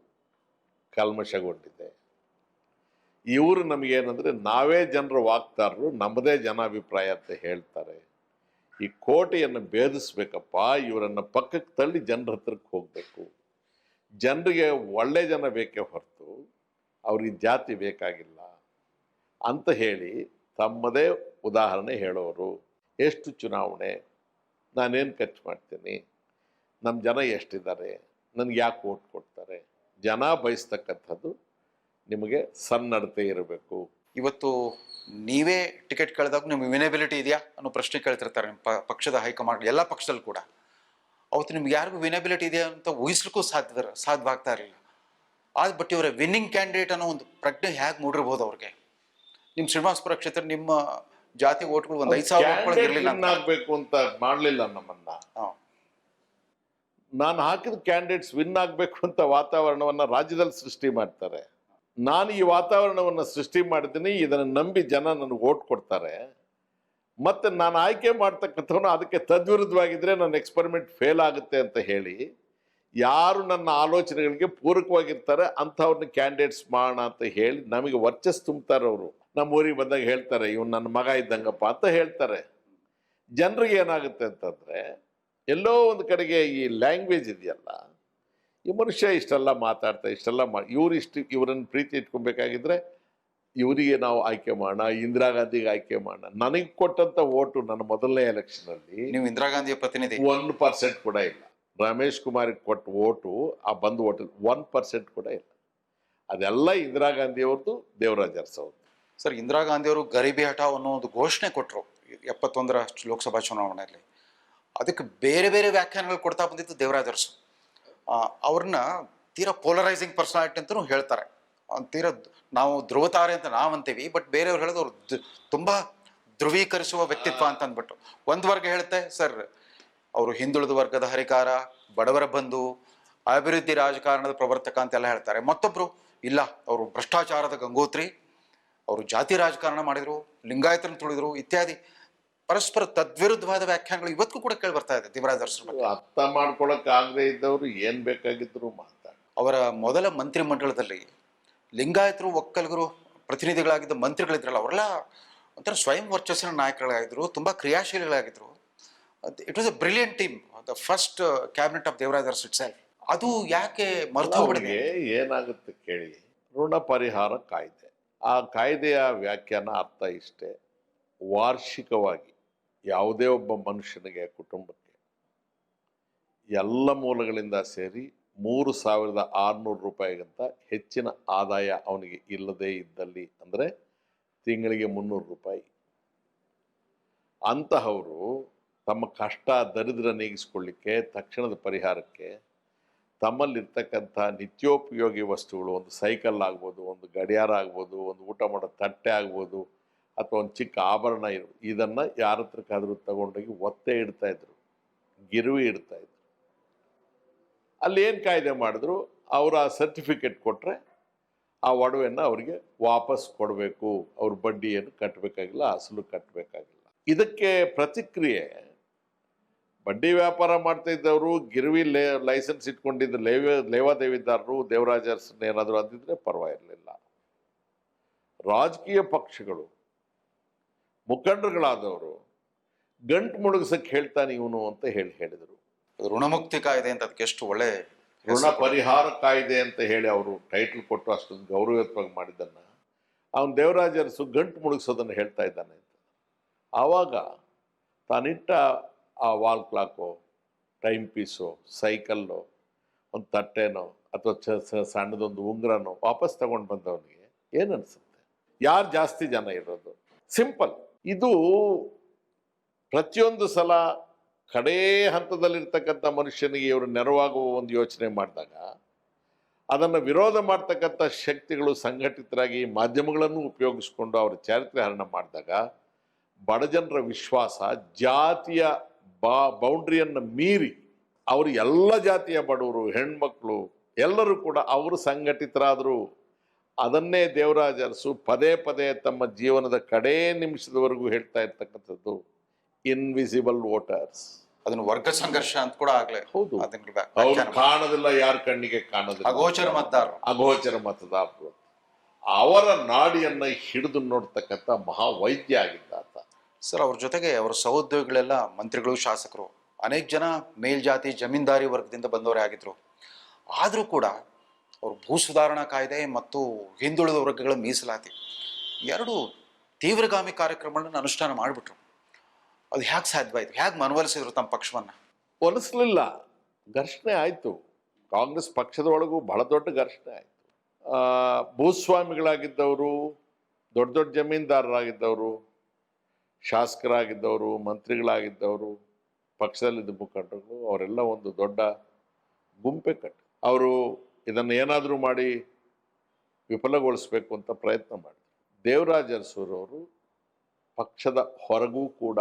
ಕಲ್ಮಶಗೊಂಡಿದೆ. ಇವರು ನಮಗೇನಂದರೆ, ನಾವೇ ಜನರ ವಾಗ್ದಾರರು, ನಮ್ಮದೇ ಜನಾಭಿಪ್ರಾಯ ಅಂತ ಹೇಳ್ತಾರೆ. ಈ ಕೋಟೆಯನ್ನು ಭೇದಿಸ್ಬೇಕಪ್ಪ, ಇವರನ್ನು ಪಕ್ಕಕ್ಕೆ ತಳ್ಳಿ ಜನರ ಹತ್ರಕ್ಕೆ ಹೋಗಬೇಕು, ಜನರಿಗೆ ಒಳ್ಳೆ ಜನ ಬೇಕೇ ಹೊರತು ಅವ್ರಿಗೆ ಜಾತಿ ಬೇಕಾಗಿಲ್ಲ ಅಂತ ಹೇಳಿ ತಮ್ಮದೇ ಉದಾಹರಣೆ ಹೇಳೋರು. ಎಷ್ಟು ಚುನಾವಣೆ, ನಾನೇನು ಖರ್ಚು ಮಾಡ್ತೀನಿ, ನಮ್ಮ ಜನ ಎಷ್ಟಿದ್ದಾರೆ, ನನಗೆ ಯಾಕೆ ಓಟ್ ಕೊಡ್ತಾರೆ, ಜನ ಬಯಸ್ತಕ್ಕಂಥದ್ದು ನಿಮಗೆ ಸನ್ನಡತೆ ಇರಬೇಕು. ಇವತ್ತು ನೀವೇ ಟಿಕೆಟ್ ಕೇಳಿದಾಗ ನಿಮ್ಗೆ ವಿನೇಬಿಲಿಟಿ ಇದೆಯಾ ಅನ್ನೋ ಪ್ರಶ್ನೆ ಕೇಳ್ತಿರ್ತಾರೆ ನಿಮ್ಮ ಪಕ್ಷದ ಹೈಕಮಾಂಡ್, ಎಲ್ಲ ಪಕ್ಷದಲ್ಲಿ ಕೂಡ. ಅವತ್ತು ನಿಮ್ಗೆ ಯಾರಿಗೂ ವಿನೇಬಿಲಿಟಿ ಇದೆಯಾ ಅಂತ ಊಹಿಸ್ಲಿಕ್ಕೂ ಸಾಧ್ಯವಾಗ್ತಾ ಇರಲಿಲ್ಲ. ಬಟ್ ಇವರ ವಿನ್ನಿಂಗ್ ಕ್ಯಾಂಡಿಡೇಟ್ ಅನ್ನೋ ಒಂದು ಪ್ರಜ್ಞೆ ಹೇಗೆ ಮೂಡಿರ್ಬೋದು ಅವ್ರಿಗೆ? ನಿಮ್ಮ ಶ್ರೀನಿವಾಸಪುರ ಕ್ಷೇತ್ರ ನಿಮ್ಮ ಜಾತಿ ಓಟ್ಗಳು ಒಂದು 5,000 ಇರಲಿಲ್ಲ ಆಗಬೇಕು ಅಂತ ಮಾಡಲಿಲ್ಲ ನಮ್ಮನ್ನ. ನಾನು ಹಾಕಿದ ಕ್ಯಾಂಡಿಡೇಟ್ಸ್ ವಿನ್ ಆಗಬೇಕು ಅಂತ ವಾತಾವರಣವನ್ನು ರಾಜ್ಯದಲ್ಲಿ ಸೃಷ್ಟಿ ಮಾಡ್ತಾರೆ. ನಾನು ಈ ವಾತಾವರಣವನ್ನು ಸೃಷ್ಟಿ ಮಾಡಿದ್ದೀನಿ, ಇದನ್ನು ನಂಬಿ ಜನ ನನಗೆ ಓಟ್ ಕೊಡ್ತಾರೆ. ಮತ್ತು ನಾನು ಆಯ್ಕೆ ಮಾಡ್ತಕ್ಕಂಥವನು ಅದಕ್ಕೆ ತದ್ವಿರುದ್ಧವಾಗಿದ್ದರೆ ನನ್ನ ಎಕ್ಸ್ಪರಿಮೆಂಟ್ ಫೇಲ್ ಆಗುತ್ತೆ ಅಂತ ಹೇಳಿ ಯಾರು ನನ್ನ ಆಲೋಚನೆಗಳಿಗೆ ಪೂರಕವಾಗಿರ್ತಾರೆ ಅಂಥವ್ರನ್ನ ಕ್ಯಾಂಡಿಡೇಟ್ಸ್ ಮಾಡೋಣ ಅಂತ ಹೇಳಿ ನಮಗೆ ವರ್ಚಸ್ ತುಂಬ್ತಾರೆ. ಅವರು ನಮ್ಮ ಊರಿಗೆ ಬಂದಾಗ ಹೇಳ್ತಾರೆ, ಇವನು ನನ್ನ ಮಗ ಇದ್ದಂಗಪ್ಪ ಅಂತ ಹೇಳ್ತಾರೆ. ಜನರಿಗೆ ಏನಾಗುತ್ತೆ ಅಂತಂದರೆ, ಎಲ್ಲೋ ಒಂದು ಕಡೆಗೆ ಈ ಲ್ಯಾಂಗ್ವೇಜ್ ಇದೆಯಲ್ಲ, ಈ ಮನುಷ್ಯ ಇಷ್ಟೆಲ್ಲ ಮಾತಾಡ್ತಾ ಇಷ್ಟೆಲ್ಲ ಇವರನ್ನು ಪ್ರೀತಿ ಇಟ್ಕೊಬೇಕಾಗಿದ್ರೆ ಇವರಿಗೆ ನಾವು ಆಯ್ಕೆ ಮಾಡೋಣ, ಇಂದಿರಾ ಗಾಂಧಿಗೆ ಆಯ್ಕೆ ಮಾಡೋಣ. ನನಗೆ ಕೊಟ್ಟಂಥ ಓಟು ನನ್ನ ಮೊದಲನೇ ಎಲೆಕ್ಷನಲ್ಲಿ, ನೀವು ಇಂದಿರಾ ಗಾಂಧಿಯ ಪ್ರತಿನಿಧಿ, 1% ಕೂಡ ಇಲ್ಲ. ರಮೇಶ್ ಕುಮಾರ್ಗೆ ಕೊಟ್ಟ ಓಟು, ಆ ಬಂದು ಓಟು 1% ಕೂಡ ಇಲ್ಲ. ಅದೆಲ್ಲ ಇಂದಿರಾ ಗಾಂಧಿ ಅವ್ರದ್ದು, ದೇವರಾಜ್ ಅರಸು ಅವ್ರದ್ದು. ಸರ್, ಇಂದಿರಾ ಗಾಂಧಿ ಅವರು ಗರೀಬಿ ಹಠಾವ್ ಅನ್ನೋ ಒಂದು ಘೋಷಣೆ ಕೊಟ್ಟರು 71ರ ಲೋಕಸಭಾ ಚುನಾವಣೆಯಲ್ಲಿ. ಅದಕ್ಕೆ ಬೇರೆ ಬೇರೆ ವ್ಯಾಖ್ಯಾನಗಳು ಕೊಡ್ತಾ ಬಂದಿತ್ತು ದೇವರಾಜ್ ಅರಸು. ಅವ್ರನ್ನ ತೀರಾ ಪೋಲರೈಸಿಂಗ್ ಪರ್ಸನಾಲಿಟಿ ಅಂತಲೂ ಹೇಳ್ತಾರೆ. ತೀರಾ ನಾವು ಧ್ರುವತಾರೆ ಅಂತ ನಾವು ಅಂತೀವಿ, ಬಟ್ ಬೇರೆಯವ್ರು ಹೇಳೋದು ಅವ್ರು ತುಂಬ ಧ್ರುವೀಕರಿಸುವ ವ್ಯಕ್ತಿತ್ವ ಅಂತ ಅಂದ್ಬಿಟ್ಟು. ಒಂದು ವರ್ಗ ಹೇಳುತ್ತೆ ಸರ್ ಅವರು ಹಿಂದುಳಿದ ವರ್ಗದ ಹರಿಕಾರ, ಬಡವರ ಬಂಧು, ಅಭಿವೃದ್ಧಿ ರಾಜಕಾರಣದ ಪ್ರವರ್ತಕ ಅಂತೆಲ್ಲ ಹೇಳ್ತಾರೆ. ಮತ್ತೊಬ್ಬರು ಇಲ್ಲ, ಅವರು ಭ್ರಷ್ಟಾಚಾರದ ಗಂಗೋತ್ರಿ, ಅವರು ಜಾತಿ ರಾಜಕಾರಣ ಮಾಡಿದರು, ಲಿಂಗಾಯತರನ್ನು ತುಳಿದ್ರು ಇತ್ಯಾದಿ ಪರಸ್ಪರ ತದ್ವಿರುದ್ಧವಾದ ವ್ಯಾಖ್ಯಾನಗಳು ಇವತ್ತು ಕೂಡ ಕೇಳಿ ಬರ್ತಾ ಇದೆ ದೇವರಾಜ್ ಅರಸರ ಬಗ್ಗೆ. ಅರ್ಥ ಮಾಡ್ಕೊಳಕ್ಕೆ ಆಗದೆ ಇದ್ದವರು ಏನು ಬೇಕಾಗಿದ್ರು ಮಾತಾಡಿ. ಅವರ ಮೊದಲ ಮಂತ್ರಿಮಂಡಲದಲ್ಲಿ ಲಿಂಗಾಯತರು, ಒಕ್ಕಲಿಗರು ಪ್ರತಿನಿಧಿಗಳಾಗಿದ್ದ ಮಂತ್ರಿಗಳಿದ್ರಲ್ಲ, ಅವರೆಲ್ಲ ಒಂಥರ ಸ್ವಯಂ ವರ್ಚಸ್ಸಿನ ನಾಯಕರಾಗಿದ್ದರು, ತುಂಬ ಕ್ರಿಯಾಶೀಲಗಳಾಗಿದ್ದರು. It was a brilliant team, the first cabinet of Devaraj Arasu itself. ಅದು ಯಾಕೆ ಮರ್ತು ಹೋಗ್ಬಿಡಿದೆ? ಅವ್ರಿಗೆ ಏನಾಗುತ್ತೆ ಕೇಳಿ, ಋಣ ಪರಿಹಾರ ಕಾಯ್ದೆ. ಆ ಕಾಯ್ದೆಯ ವ್ಯಾಖ್ಯಾನ ಅರ್ಥ ಇಷ್ಟೇ: ವಾರ್ಷಿಕವಾಗಿ ಯಾವುದೇ ಒಬ್ಬ ಮನುಷ್ಯನಿಗೆ, ಕುಟುಂಬಕ್ಕೆ ಎಲ್ಲ ಮೂಲಗಳಿಂದ ಸೇರಿ 3,600 ರೂಪಾಯಿಗಿಂತ ಹೆಚ್ಚಿನ ಆದಾಯ ಅವನಿಗೆ ಇಲ್ಲದೇ ಇದ್ದಲ್ಲಿ, ಅಂದರೆ ತಿಂಗಳಿಗೆ 300 ರೂಪಾಯಿ, ಅಂತಹವರು ತಮ್ಮ ಕಷ್ಟ ದರಿದ್ರ ನೀಗಿಸ್ಕೊಳ್ಳಿಕ್ಕೆ, ತಕ್ಷಣದ ಪರಿಹಾರಕ್ಕೆ ತಮ್ಮಲ್ಲಿರ್ತಕ್ಕಂಥ ನಿತ್ಯೋಪಯೋಗಿ ವಸ್ತುಗಳು, ಒಂದು ಸೈಕಲ್ ಆಗ್ಬೋದು, ಒಂದು ಗಡಿಯಾರ ಆಗ್ಬೋದು, ಒಂದು ಊಟ ಮಾಡೋ ತಟ್ಟೆ ಆಗ್ಬೋದು, ಅಥವಾ ಒಂದು ಚಿಕ್ಕ ಆಭರಣ ಇದನ್ನು ಯಾರ ಹತ್ರಕ್ಕಾದರೂ ತಗೊಂಡೋಗಿ ಒತ್ತೆ ಇಡ್ತಾ ಇದ್ರು, ಗಿರುವಿ ಇಡ್ತಾ ಇದ್ರು. ಅಲ್ಲಿ ಏನು ಕಾಯ್ದೆ ಮಾಡಿದ್ರು, ಅವರ ಸರ್ಟಿಫಿಕೇಟ್ ಕೊಟ್ಟರೆ ಆ ಒಡವೆಯನ್ನು ಅವರಿಗೆ ವಾಪಸ್ ಕೊಡಬೇಕು. ಅವ್ರ ಬಡ್ಡಿಯನ್ನು ಕಟ್ಟಬೇಕಾಗಿಲ್ಲ, ಅಸಲು ಕಟ್ಟಬೇಕಾಗಿಲ್ಲ. ಇದಕ್ಕೆ ಪ್ರತಿಕ್ರಿಯೆ ಬಡ್ಡಿ ವ್ಯಾಪಾರ ಮಾಡ್ತಾ ಇದ್ದವರು, ಗಿರ್ವಿ ಲೈಸೆನ್ಸ್ ಇಟ್ಕೊಂಡಿದ್ದ ಲೇವಾದೇವಿದಾರರು, ದೇವರಾಜ ಏನಾದರೂ ಅಂದಿದ್ರೆ ಪರವಾಗಿರಲಿಲ್ಲ. ರಾಜಕೀಯ ಪಕ್ಷಗಳು, ಮುಖಂಡರುಗಳಾದವರು ಗಂಟು ಮುಳುಗಿಸಕ್ಕೆ ಹೇಳ್ತಾನೆ ಇವನು ಅಂತ ಹೇಳಿದರು. ಋಣಮುಕ್ತಿ ಕಾಯ್ದೆ ಅಂತ ಅದಕ್ಕೆ ಎಷ್ಟು ಒಳ್ಳೆ ಋಣ ಪರಿಹಾರ ಕಾಯ್ದೆ ಅಂತ ಹೇಳಿ ಅವರು ಟೈಟಲ್ ಕೊಟ್ಟು ಅಷ್ಟೊಂದು ಗೌರವಯುತವಾಗಿ ಮಾಡಿದ್ದನ್ನು ಅವನು ದೇವರಾಜ ಅರಸು ಗಂಟು ಮುಳುಗಿಸೋದನ್ನು ಹೇಳ್ತಾ ಇದ್ದಾನೆ ಅಂತ. ಆವಾಗ ತಾನಿಟ್ಟ ಆ ವಾಲ್ ಕ್ಲಾಕೋ, ಟೈಮ್ ಪೀಸೋ, ಸೈಕಲ್ಲೋ, ಒಂದು ತಟ್ಟೆನೋ ಅಥವಾ ಸಣ್ಣದೊಂದು ಉಂಗ್ರನೋ ವಾಪಸ್ ತಗೊಂಡು ಬಂದವನಿಗೆ ಏನು ಅನಿಸುತ್ತೆ? ಯಾರು ಜಾಸ್ತಿ ಜನ ಇರೋದು? ಸಿಂಪಲ್. ಇದು ಪ್ರತಿಯೊಂದು ಸಲ ಕಡೇ ಹಂತದಲ್ಲಿರ್ತಕ್ಕಂಥ ಮನುಷ್ಯನಿಗೆ ಇವರು ನೆರವಾಗುವ ಒಂದು ಯೋಚನೆ ಮಾಡಿದಾಗ, ಅದನ್ನು ವಿರೋಧ ಮಾಡ್ತಕ್ಕಂಥ ಶಕ್ತಿಗಳು ಸಂಘಟಿತರಾಗಿ ಮಾಧ್ಯಮಗಳನ್ನು ಉಪಯೋಗಿಸ್ಕೊಂಡು ಅವರ ಚಾರಿತ್ರ್ಯ ಹರಣ ಮಾಡಿದಾಗ, ಬಡಜನರ ವಿಶ್ವಾಸ ಜಾತಿಯ ಬೌಂಡ್ರಿಯನ್ನು ಮೀರಿ ಅವರು ಎಲ್ಲ ಜಾತಿಯ ಬಡವರು, ಹೆಣ್ಮಕ್ಳು ಎಲ್ಲರೂ ಕೂಡ ಅವರು ಸಂಘಟಿತರಾದರು. ಅದನ್ನೇ ದೇವರಾಜ ಅರಸು ಪದೇ ಪದೇ ತಮ್ಮ ಜೀವನದ ಕಡೇ ನಿಮಿಷದವರೆಗೂ ಹೇಳ್ತಾ ಇರ್ತಕ್ಕಂಥದ್ದು, ಇನ್ವಿಸಿಬಲ್ ವೋಟರ್ಸ್. ಅದನ್ನು ವರ್ಗ ಸಂಘರ್ಷ ಅಂತ ಕೂಡ ಆಗ್ಲೇ. ಹೌದು, ಅವ್ರು ಕಾಣೋದಿಲ್ಲ, ಯಾರ ಕಣ್ಣಿಗೆ ಕಾಣೋದಿಲ್ಲ, ಅಗೋಚರ ಮತದಾರರು, ಅಗೋಚರ ಮತದಾರರು. ಅವರ ನಾಡಿಯನ್ನ ಹಿಡಿದು ನೋಡ್ತಕ್ಕಂಥ ಮಹಾವೈದ್ಯ ಆಗಿದ್ದ ಆತ. ಸರ್, ಅವ್ರ ಜೊತೆಗೆ ಅವರ ಸಹೋದ್ಯೋಗಿಗಳೆಲ್ಲ ಮಂತ್ರಿಗಳು, ಶಾಸಕರು, ಅನೇಕ ಜನ ಮೇಲ್ಜಾತಿ ಜಮೀನ್ದಾರಿ ವರ್ಗದಿಂದ ಬಂದವರೇ ಆಗಿದ್ರು. ಆದರೂ ಕೂಡ ಅವರು ಭೂ ಸುಧಾರಣಾ ಕಾಯ್ದೆ ಮತ್ತು ಹಿಂದುಳಿದ ವರ್ಗಗಳ ಮೀಸಲಾತಿ ಎರಡು ತೀವ್ರಗಾಮಿ ಕಾರ್ಯಕ್ರಮಗಳನ್ನ ಅನುಷ್ಠಾನ ಮಾಡಿಬಿಟ್ರು. ಅದು ಹೇಗೆ ಸಾಧ್ಯವಾಯಿತು? ಹೇಗೆ ಮನವೊಲಿಸಿದ್ರು ತಮ್ಮ ಪಕ್ಷವನ್ನು? ಒಲಿಸ್ಲಿಲ್ಲ, ಘರ್ಷಣೆ ಆಯಿತು. ಕಾಂಗ್ರೆಸ್ ಪಕ್ಷದ ಒಳಗೂ ಬಹಳ ದೊಡ್ಡ ಘರ್ಷಣೆ ಆಯಿತು. ಭೂಸ್ವಾಮಿಗಳಾಗಿದ್ದವರು, ದೊಡ್ಡ ದೊಡ್ಡ ಜಮೀನ್ದಾರರಾಗಿದ್ದವರು, ಶಾಸಕರಾಗಿದ್ದವರು, ಮಂತ್ರಿಗಳಾಗಿದ್ದವರು, ಪಕ್ಷದಲ್ಲಿದ್ದ ಮುಖಂಡರು, ಅವರೆಲ್ಲ ಒಂದು ದೊಡ್ಡ ಗುಂಪೆ ಕಟ್ಟಿ ಅವರು ಇದನ್ನು ಏನಾದರೂ ಮಾಡಿ ವಿಫಲಗೊಳಿಸಬೇಕು ಅಂತ ಪ್ರಯತ್ನ ಮಾಡಿದರು. ದೇವರಾಜ ಅರಸೂರವರು ಪಕ್ಷದ ಹೊರಗೂ ಕೂಡ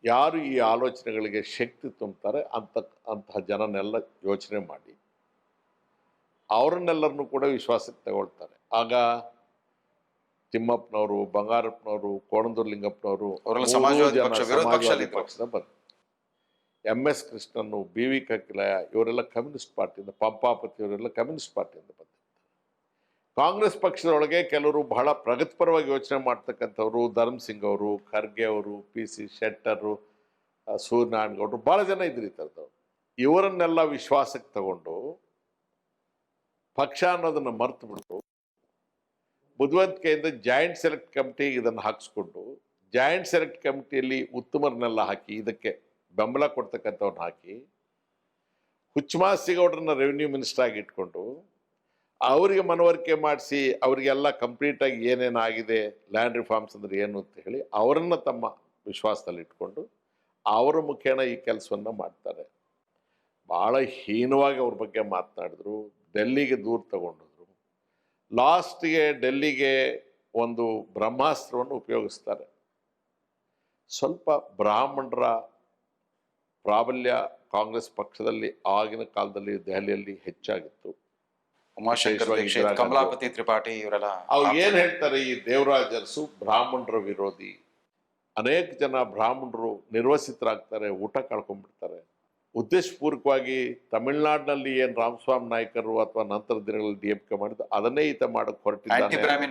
ಯಾರು ಈ ಆಲೋಚನೆಗಳಿಗೆ ಶಕ್ತಿ ತುಂಬ್ತಾರೆ ಅಂತಹ ಜನನೆಲ್ಲ ಯೋಚನೆ ಮಾಡಿ ಅವರನ್ನೆಲ್ಲರನ್ನೂ ಕೂಡ ವಿಶ್ವಾಸಕ್ಕೆ ತಗೊಳ್ತಾರೆ. ಆಗ ತಿಮ್ಮಪ್ಪನವರು, ಬಂಗಾರಪ್ಪನವರು, ಕೋಣಂದೂರು ಲಿಂಗಪ್ಪನವರು ಸಮಾಜವಾದಿ ಪಕ್ಷದ ಬಂದರು. MS ಕೃಷ್ಣನ್ನು, BV ಕಕ್ಕಿಲಯ್ಯ ಇವರೆಲ್ಲ ಕಮ್ಯುನಿಸ್ಟ್ ಪಾರ್ಟಿಯಿಂದ, ಪಂಪಾಪತಿ ಇವರೆಲ್ಲ ಕಮ್ಯುನಿಸ್ಟ್ ಪಾರ್ಟಿಯಿಂದ ಬಂದಿರ್ತಾರೆ. ಕಾಂಗ್ರೆಸ್ ಪಕ್ಷದೊಳಗೆ ಕೆಲವರು ಬಹಳ ಪ್ರಗತಿಪರವಾಗಿ ಯೋಚನೆ ಮಾಡ್ತಕ್ಕಂಥವ್ರು, ಧರ್ಮಸಿಂಗ್ ಅವರು, ಖರ್ಗೆ ಅವರು, PC ಶೆಟ್ಟರು, ಸೂರ್ಯನಾರಾಯಣಗೌಡರು, ಭಾಳ ಜನ ಇದ್ರು ಈ ಥರದವ್ರು. ಇವರನ್ನೆಲ್ಲ ವಿಶ್ವಾಸಕ್ಕೆ ತಗೊಂಡು ಪಕ್ಷ ಅನ್ನೋದನ್ನು ಮರೆತು ಬಿಟ್ಟು ಬುದ್ಧಿವಂತಿಕೆಯಿಂದ ಜಾಯಿಂಟ್ ಸೆಲೆಕ್ಟ್ ಕಮಿಟಿ ಇದನ್ನು ಹಾಕಿಸ್ಕೊಂಡು, ಜಾಯಿಂಟ್ ಸೆಲೆಕ್ಟ್ ಕಮಿಟಿಯಲ್ಲಿ ಉತ್ತಮರನ್ನೆಲ್ಲ ಹಾಕಿ, ಇದಕ್ಕೆ ಬೆಂಬಲ ಕೊಡ್ತಕ್ಕಂಥವ್ರನ್ನ ಹಾಕಿ, ಹುಚ್ಚಮಾಸಿಗೌಡ್ರನ್ನ ರೆವಿನ್ಯೂ ಮಿನಿಸ್ಟರ್ ಆಗಿ ಇಟ್ಕೊಂಡು ಅವರಿಗೆ ಮನವರಿಕೆ ಮಾಡಿಸಿ, ಅವರಿಗೆಲ್ಲ ಕಂಪ್ಲೀಟಾಗಿ ಏನೇನಾಗಿದೆ, ಲ್ಯಾಂಡ್ ರಿಫಾರ್ಮ್ಸ್ ಅಂದರೆ ಏನು ಅಂತ ಹೇಳಿ ಅವರನ್ನು ತಮ್ಮ ವಿಶ್ವಾಸದಲ್ಲಿ ಇಟ್ಕೊಂಡು ಅವರ ಮುಖೇನ ಈ ಕೆಲಸವನ್ನು ಮಾಡ್ತಾರೆ. ಭಾಳ ಹೀನವಾಗಿ ಅವ್ರ ಬಗ್ಗೆ ಮಾತನಾಡಿದ್ರು, ಡೆಲ್ಲಿಗೆ ದೂರ ತಗೊಂಡಿದ್ರು. ಲಾಸ್ಟ್ಗೆ ಡೆಲ್ಲಿಗೆ ಒಂದು ಬ್ರಹ್ಮಾಸ್ತ್ರವನ್ನು ಉಪಯೋಗಿಸ್ತಾರೆ. ಸ್ವಲ್ಪ ಬ್ರಾಹ್ಮಣರ ಪ್ರಾಬಲ್ಯ ಕಾಂಗ್ರೆಸ್ ಪಕ್ಷದಲ್ಲಿ ಆಗಿನ ಕಾಲದಲ್ಲಿ ದೆಹಲಿಯಲ್ಲಿ ಹೆಚ್ಚಾಗಿತ್ತು. ಉಮಾಶಂಕರ್ ದೀಕ್ಷಿತ್, ಕಮಲಾಪತಿ ತ್ರಿಪಾಠಿ ಇವರೆಲ್ಲ ಅವ್ರು ಏನು ಹೇಳ್ತಾರೆ, ಈ ದೇವರಾಜ ಅರಸು ಬ್ರಾಹ್ಮಣರ ವಿರೋಧಿ. ಅನೇಕ ಜನ ಬ್ರಾಹ್ಮಣರು ನಿರ್ವಸಿತರಾಗ್ತಾರೆ, ಊಟ ಕಳ್ಕೊಂಡ್ಬಿಡ್ತಾರೆ. ಉದ್ದೇಶಪೂರ್ವಕವಾಗಿ ತಮಿಳುನಾಡಿನಲ್ಲಿ ಏನು ರಾಮಸ್ವಾಮಿ ನಾಯ್ಕರು ಅಥವಾ ನಂತರ ದಿನಗಳಲ್ಲಿ DMK ಮಾಡಿದ್ದು ಅದನ್ನೇ ಈತ ಮಾಡಕ್ಕೆ ಹೊರಟಿದ್ದಾನೆ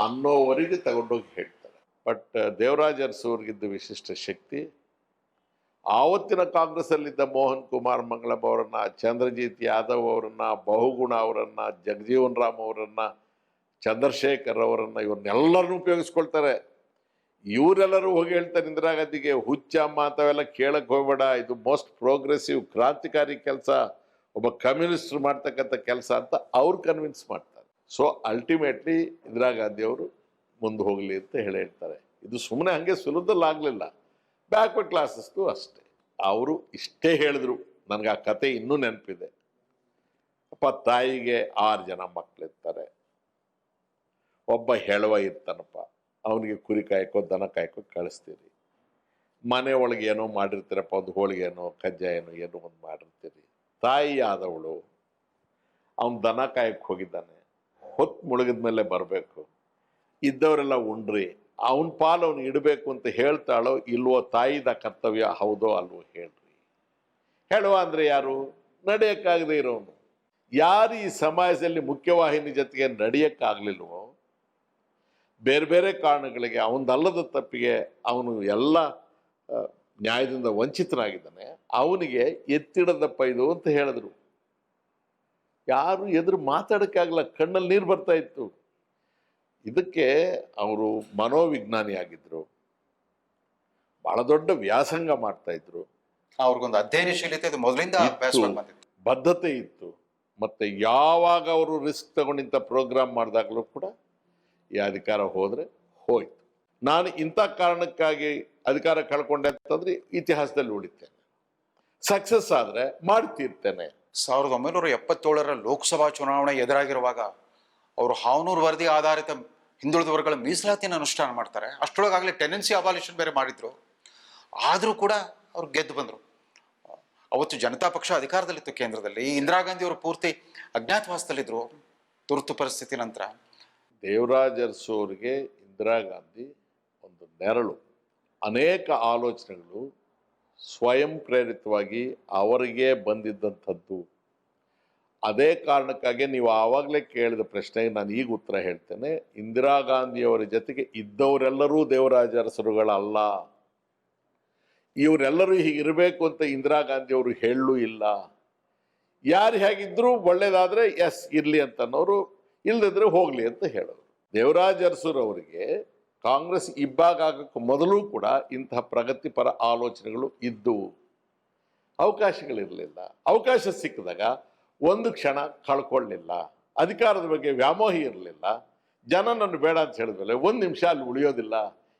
ಅನ್ನೋವರೆಗೆ ತಗೊಂಡೋಗಿ ಹೇಳ್ತಾರೆ. ಬಟ್ ದೇವರಾಜ ಅರಸು ಅವ್ರಿಗಿದ್ದ ವಿಶಿಷ್ಟ ಶಕ್ತಿ, ಆವತ್ತಿನ ಕಾಂಗ್ರೆಸ್ಸಲ್ಲಿದ್ದ ಮೋಹನ್ ಕುಮಾರ್ ಮಂಗಳಂ ಅವರನ್ನ, ಚಂದ್ರಜಿತ್ ಯಾದವ್ ಅವರನ್ನ, ಬಹುಗುಣ ಅವರನ್ನ, ಜಗಜೀವನ್ ರಾಮ್ ಅವರನ್ನ, ಚಂದ್ರಶೇಖರ್ ಅವರನ್ನ, ಇವ್ರನ್ನೆಲ್ಲರನ್ನೂ ಉಪಯೋಗಿಸ್ಕೊಳ್ತಾರೆ. ಇವರೆಲ್ಲರೂ ಹೋಗಿ ಹೇಳ್ತಾರೆ ಇಂದಿರಾ ಗಾಂಧಿಗೆ, ಹುಚ್ಚಮ್ಮ ಅಂಥವೆಲ್ಲ ಕೇಳಕ್ ಹೋಗ್ಬೇಡ, ಇದು ಮೋಸ್ಟ್ ಪ್ರೋಗ್ರೆಸಿವ್ ಕ್ರಾಂತಿಕಾರಿ ಕೆಲಸ, ಒಬ್ಬ ಕಮ್ಯುನಿಸ್ಟ್ ಮಾಡ್ತಕ್ಕಂಥ ಕೆಲಸ ಅಂತ ಅವ್ರು ಕನ್ವಿನ್ಸ್ ಮಾಡ್ತಾರೆ. ಸೊ ಅಲ್ಟಿಮೇಟ್ಲಿ ಇಂದಿರಾ ಗಾಂಧಿ ಅವರು ಮುಂದೆ ಹೋಗಲಿ ಅಂತ ಹೇಳ್ತಾರೆ. ಇದು ಸುಮ್ಮನೆ ಹಂಗೆ ಸುಲಭದಲ್ಲಾಗಲಿಲ್ಲ. ಬ್ಯಾಕ್ವರ್ಡ್ ಕ್ಲಾಸಸ್ದು ಅಷ್ಟೇ. ಅವರು ಇಷ್ಟೇ ಹೇಳಿದ್ರು. ನನಗೆ ಆ ಕತೆ ಇನ್ನೂ ನೆನಪಿದೆ. ಅಪ್ಪ, ತಾಯಿಗೆ 6 ಜನ ಮಕ್ಕಳಿರ್ತಾರೆ. ಒಬ್ಬ ಹೆಳವ ಇರ್ತಾನಪ್ಪ, ಅವನಿಗೆ ಕುರಿ ಕಾಯ್ಕೋ ದನ ಕಾಯ್ಕೋ ಕಳಿಸ್ತೀರಿ. ಮನೆ ಒಳಗೆ ಏನೋ ಮಾಡಿರ್ತೀರಪ್ಪ, ಒಂದು ಹೋಳಿಗೆನೋ ಕಜ್ಜಾಯನೋ ಏನೋ ಒಂದು ಮಾಡಿರ್ತೀರಿ. ತಾಯಿ ಆದವಳು ಅವನು ದನ ಕಾಯಕ್ಕೆ ಹೋಗಿದ್ದಾನೆ, ಹೊತ್ತು ಮುಳುಗಿದ ಮೇಲೆ ಬರಬೇಕು, ಇದ್ದವರೆಲ್ಲ ಉಂಡ್ರಿ, ಅವನ ಪಾಲು ಅವನು ಇಡಬೇಕು ಅಂತ ಹೇಳ್ತಾಳೋ ಇಲ್ವೋ, ತಾಯಿದ ಕರ್ತವ್ಯ ಹೌದೋ ಅಲ್ವೋ ಹೇಳ್ರಿ. ಹೇಳುವ ಅಂದರೆ ಯಾರು? ನಡೆಯೋಕ್ಕಾಗದೇ ಇರೋನು. ಯಾರು ಈ ಸಮಾಜದಲ್ಲಿ ಮುಖ್ಯವಾಹಿನಿ ಜೊತೆಗೆ ನಡೆಯೋಕ್ಕಾಗಲಿಲ್ವೋ, ಬೇರೆ ಬೇರೆ ಕಾರಣಗಳಿಗೆ, ಅವನದಲ್ಲದ ತಪ್ಪಿಗೆ ಅವನು ಎಲ್ಲ ನ್ಯಾಯದಿಂದ ವಂಚಿತನಾಗಿದ್ದಾನೆ, ಅವನಿಗೆ ಎತ್ತಿಡದಪ್ಪ ಇದು ಅಂತ ಹೇಳಿದ್ರು. ಯಾರು ಎದುರು ಮಾತಾಡೋಕ್ಕಾಗಲ್ಲ, ಕಣ್ಣಲ್ಲಿ ನೀರು ಬರ್ತಾ ಇತ್ತು. ಇದಕ್ಕೆ ಅವರು ಮನೋವಿಜ್ಞಾನಿ ಆಗಿದ್ರು, ಬಹಳ ದೊಡ್ಡ ವ್ಯಾಸಂಗ ಮಾಡ್ತಾ ಇದ್ರು. ಅವ್ರಿಗೊಂದು ಅಧ್ಯಯನಶೀಲತೆ ಅದು ಮೊದಲಿಂದ ಅಭ್ಯಾಸ ಇತ್ತು, ಮಾಡಿ ಬಂದಿತ್ತು. ಬದ್ಧತೆ ಇತ್ತು. ಮತ್ತೆ ಯಾವಾಗ ಅವರು ರಿಸ್ಕ್ ತಗೊಂಡಿಂತ ಪ್ರೋಗ್ರಾಮ್ ಮಾಡಿದಾಗಲೂ ಕೂಡ ಈ ಅಧಿಕಾರ ಹೋದ್ರೆ ಹೋಯ್ತು. ನಾನು ಇಂಥ ಕಾರಣಕ್ಕಾಗಿ ಅಧಿಕಾರ ಕಳ್ಕೊಂಡೆ ಅಂತಂದ್ರೆ ಇತಿಹಾಸದಲ್ಲಿ ಉಳಿತೇನೆ, ಸಕ್ಸಸ್ ಆದ್ರೆ ಮಾಡ್ತಿರ್ತೇನೆ. 1977 ಲೋಕಸಭಾ ಚುನಾವಣೆ ಎದುರಾಗಿರುವಾಗ ಅವರು ಹಾವನೂರು ವರದಿ ಆಧಾರಿತ ಹಿಂದುಳಿದ ವರ್ಗಗಳ ಮೀಸಲಾತಿಯನ್ನು ಅನುಷ್ಠಾನ ಮಾಡ್ತಾರೆ. ಅಷ್ಟರೊಳಗಾಗಲೇ ಟೆನೆನ್ಸಿ ಅಬಾಲಿಷನ್ ಬೇರೆ ಮಾಡಿದ್ರು. ಆದರೂ ಕೂಡ ಅವ್ರು ಗೆದ್ದು ಬಂದರು. ಅವತ್ತು ಜನತಾ ಪಕ್ಷ ಅಧಿಕಾರದಲ್ಲಿತ್ತು ಕೇಂದ್ರದಲ್ಲಿ. ಇಂದಿರಾ ಗಾಂಧಿ ಅವರು ಪೂರ್ತಿ ಅಜ್ಞಾತವಾಸದಲ್ಲಿದ್ದರು ತುರ್ತು ಪರಿಸ್ಥಿತಿ ನಂತರ. ದೇವರಾಜ್ ಅರಸು ಅವರಿಗೆ ಇಂದಿರಾ ಗಾಂಧಿ ಒಂದು ನೆರಳು. ಅನೇಕ ಆಲೋಚನೆಗಳು ಸ್ವಯಂ ಪ್ರೇರಿತವಾಗಿ ಅವರಿಗೆ ಬಂದಿದ್ದಂಥದ್ದು. ಅದೇ ಕಾರಣಕ್ಕಾಗಿ ನೀವು ಆವಾಗಲೇ ಕೇಳಿದ ಪ್ರಶ್ನೆಗೆ ನಾನು ಈಗ ಉತ್ತರ ಹೇಳ್ತೇನೆ. ಇಂದಿರಾ ಗಾಂಧಿಯವರ ಜೊತೆಗೆ ಇದ್ದವರೆಲ್ಲರೂ ದೇವರಾಜ ಅರಸರುಗಳಲ್ಲ. ಇವರೆಲ್ಲರೂ ಹೀಗಿರಬೇಕು ಅಂತ ಇಂದಿರಾ ಗಾಂಧಿಯವರು ಹೇಳಲೂ ಇಲ್ಲ. ಯಾರು ಹೇಗಿದ್ರು ಒಳ್ಳೇದಾದ್ರೆ ಎಸ್ ಇರಲಿ ಅಂತನೋರು, ಇಲ್ಲದಿದ್ರೆ ಹೋಗ್ಲಿ ಅಂತ ಹೇಳೋರು. ದೇವರಾಜ ಅರಸುರವರಿಗೆ ಕಾಂಗ್ರೆಸ್ ಇಬ್ಬಾಗ ಆಗಕ್ಕೆ ಮೊದಲು ಕೂಡ ಇಂತಹ ಪ್ರಗತಿಪರ ಆಲೋಚನೆಗಳು ಇದ್ದವು. ಅವಕಾಶಗಳಿರಲಿಲ್ಲ. ಅವಕಾಶ ಸಿಕ್ಕಿದಾಗ ಒಂದು ಕ್ಷಣ ಕಳ್ಕೊಳ್ಳಿಲ್ಲ. ಅಧಿಕಾರದ ಬಗ್ಗೆ ವ್ಯಾಮೋಹಿ ಇರಲಿಲ್ಲ. ಜನ ನನ್ನ ಬೇಡ ಅಂತ ಹೇಳಿದ್ಮೇಲೆ ಒಂದು ನಿಮಿಷ ಅಲ್ಲಿ ಉಳಿಯೋದಿಲ್ಲ.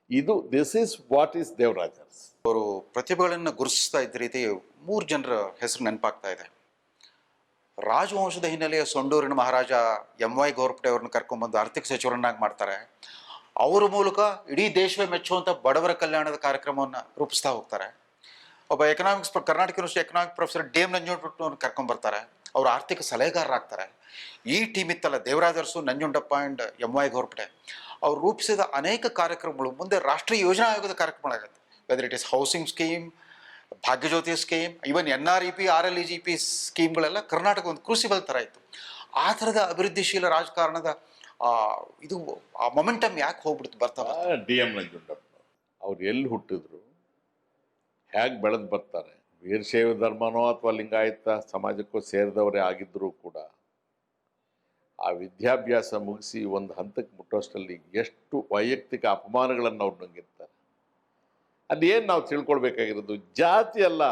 ಇದು this is what is Devaraj Arasu. ಅವರು ಪ್ರತಿಭೆಗಳನ್ನು ಗುರುತಿಸ್ತಾ ಇದ್ದ ರೀತಿ 3 ಜನರ ಹೆಸರು ನೆನಪಾಗ್ತಾ ಇದೆ. ರಾಜವಂಶದ ಹಿನ್ನೆಲೆಯ ಸೊಂಡೂರಿನ ಮಹಾರಾಜ MY ಗೋರ್ಪಡೆ ಅವ್ರನ್ನ ಕರ್ಕೊಂಡ್ಬಂದು ಆರ್ಥಿಕ ಸಚಿವರನ್ನಾಗಿ ಮಾಡ್ತಾರೆ. ಅವರ ಮೂಲಕ ಇಡೀ ದೇಶವೇ ಮೆಚ್ಚುವಂಥ ಬಡವರ ಕಲ್ಯಾಣದ ಕಾರ್ಯಕ್ರಮವನ್ನು ರೂಪಿಸ್ತಾ ಹೋಗ್ತಾರೆ. ಒಬ್ಬ Karnataka university economic professor DM ನಂಜುಂಡಪ್ಪನವ್ರನ್ನ ಕರ್ಕೊಂಡ್ಬರ್ತಾರೆ. ಅವರು ಆರ್ಥಿಕ ಸಲಹೆಗಾರರಾಗ್ತಾರೆ. ಈ ಟೀಮ್ ಇತ್ತಲ್ಲ, ದೇವರಾಜ ಅರಸು, ನಂಜುಂಡಪ್ಪ ಆ್ಯಂಡ್ MY ಗೋರ್ಪಡೆ, ಅವ್ರು ರೂಪಿಸಿದ ಅನೇಕ ಕಾರ್ಯಕ್ರಮಗಳು ಮುಂದೆ ರಾಷ್ಟ್ರೀಯ ಯೋಜನಾ ಆಯೋಗದ ಕಾರ್ಯಕ್ರಮಗಳಾಗುತ್ತೆ. Whether it is housing scheme, Bhagyajyothi scheme, even NREP, RLEGP ಸ್ಕೀಮ್ಗಳೆಲ್ಲ ಕರ್ನಾಟಕ ಒಂದು ಕ್ರೂಸಿಬಲ್ ಥರ ಇತ್ತು. ಆ ಥರದ ಅಭಿವೃದ್ಧಿಶೀಲ ರಾಜಕಾರಣದ ಇದು ಆ ಮೊಮೆಂಟಮ್ ಯಾಕೆ ಹೋಗ್ಬಿಡ್ತು ಬರ್ತಾ DM ನಂಜುಂಡಪ್ಪ ಅವ್ರು ಎಲ್ಲಿ ಹುಟ್ಟಿದ್ರು, ಹೇಗೆ ಬೆಳೆದು ಬರ್ತಾರೆ, ವೀರಶೈವ ಧರ್ಮನೋ ಅಥವಾ ಲಿಂಗಾಯತ ಸಮಾಜಕ್ಕೂ ಸೇರಿದವರೇ ಆಗಿದ್ದರೂ ಕೂಡ ಆ ವಿದ್ಯಾಭ್ಯಾಸ ಮುಗಿಸಿ ಒಂದು ಹಂತಕ್ಕೆ ಮುಟ್ಟೋಷ್ಟರಲ್ಲಿ ಎಷ್ಟು ವೈಯಕ್ತಿಕ ಅಪಮಾನಗಳನ್ನು ಅವ್ರು ನುಂಗಿರ್ತಾರೆ. ಅಲ್ಲಿ ಏನು ನಾವು ತಿಳ್ಕೊಳ್ಬೇಕಾಗಿರೋದು, ಜಾತಿ ಅಲ್ಲ,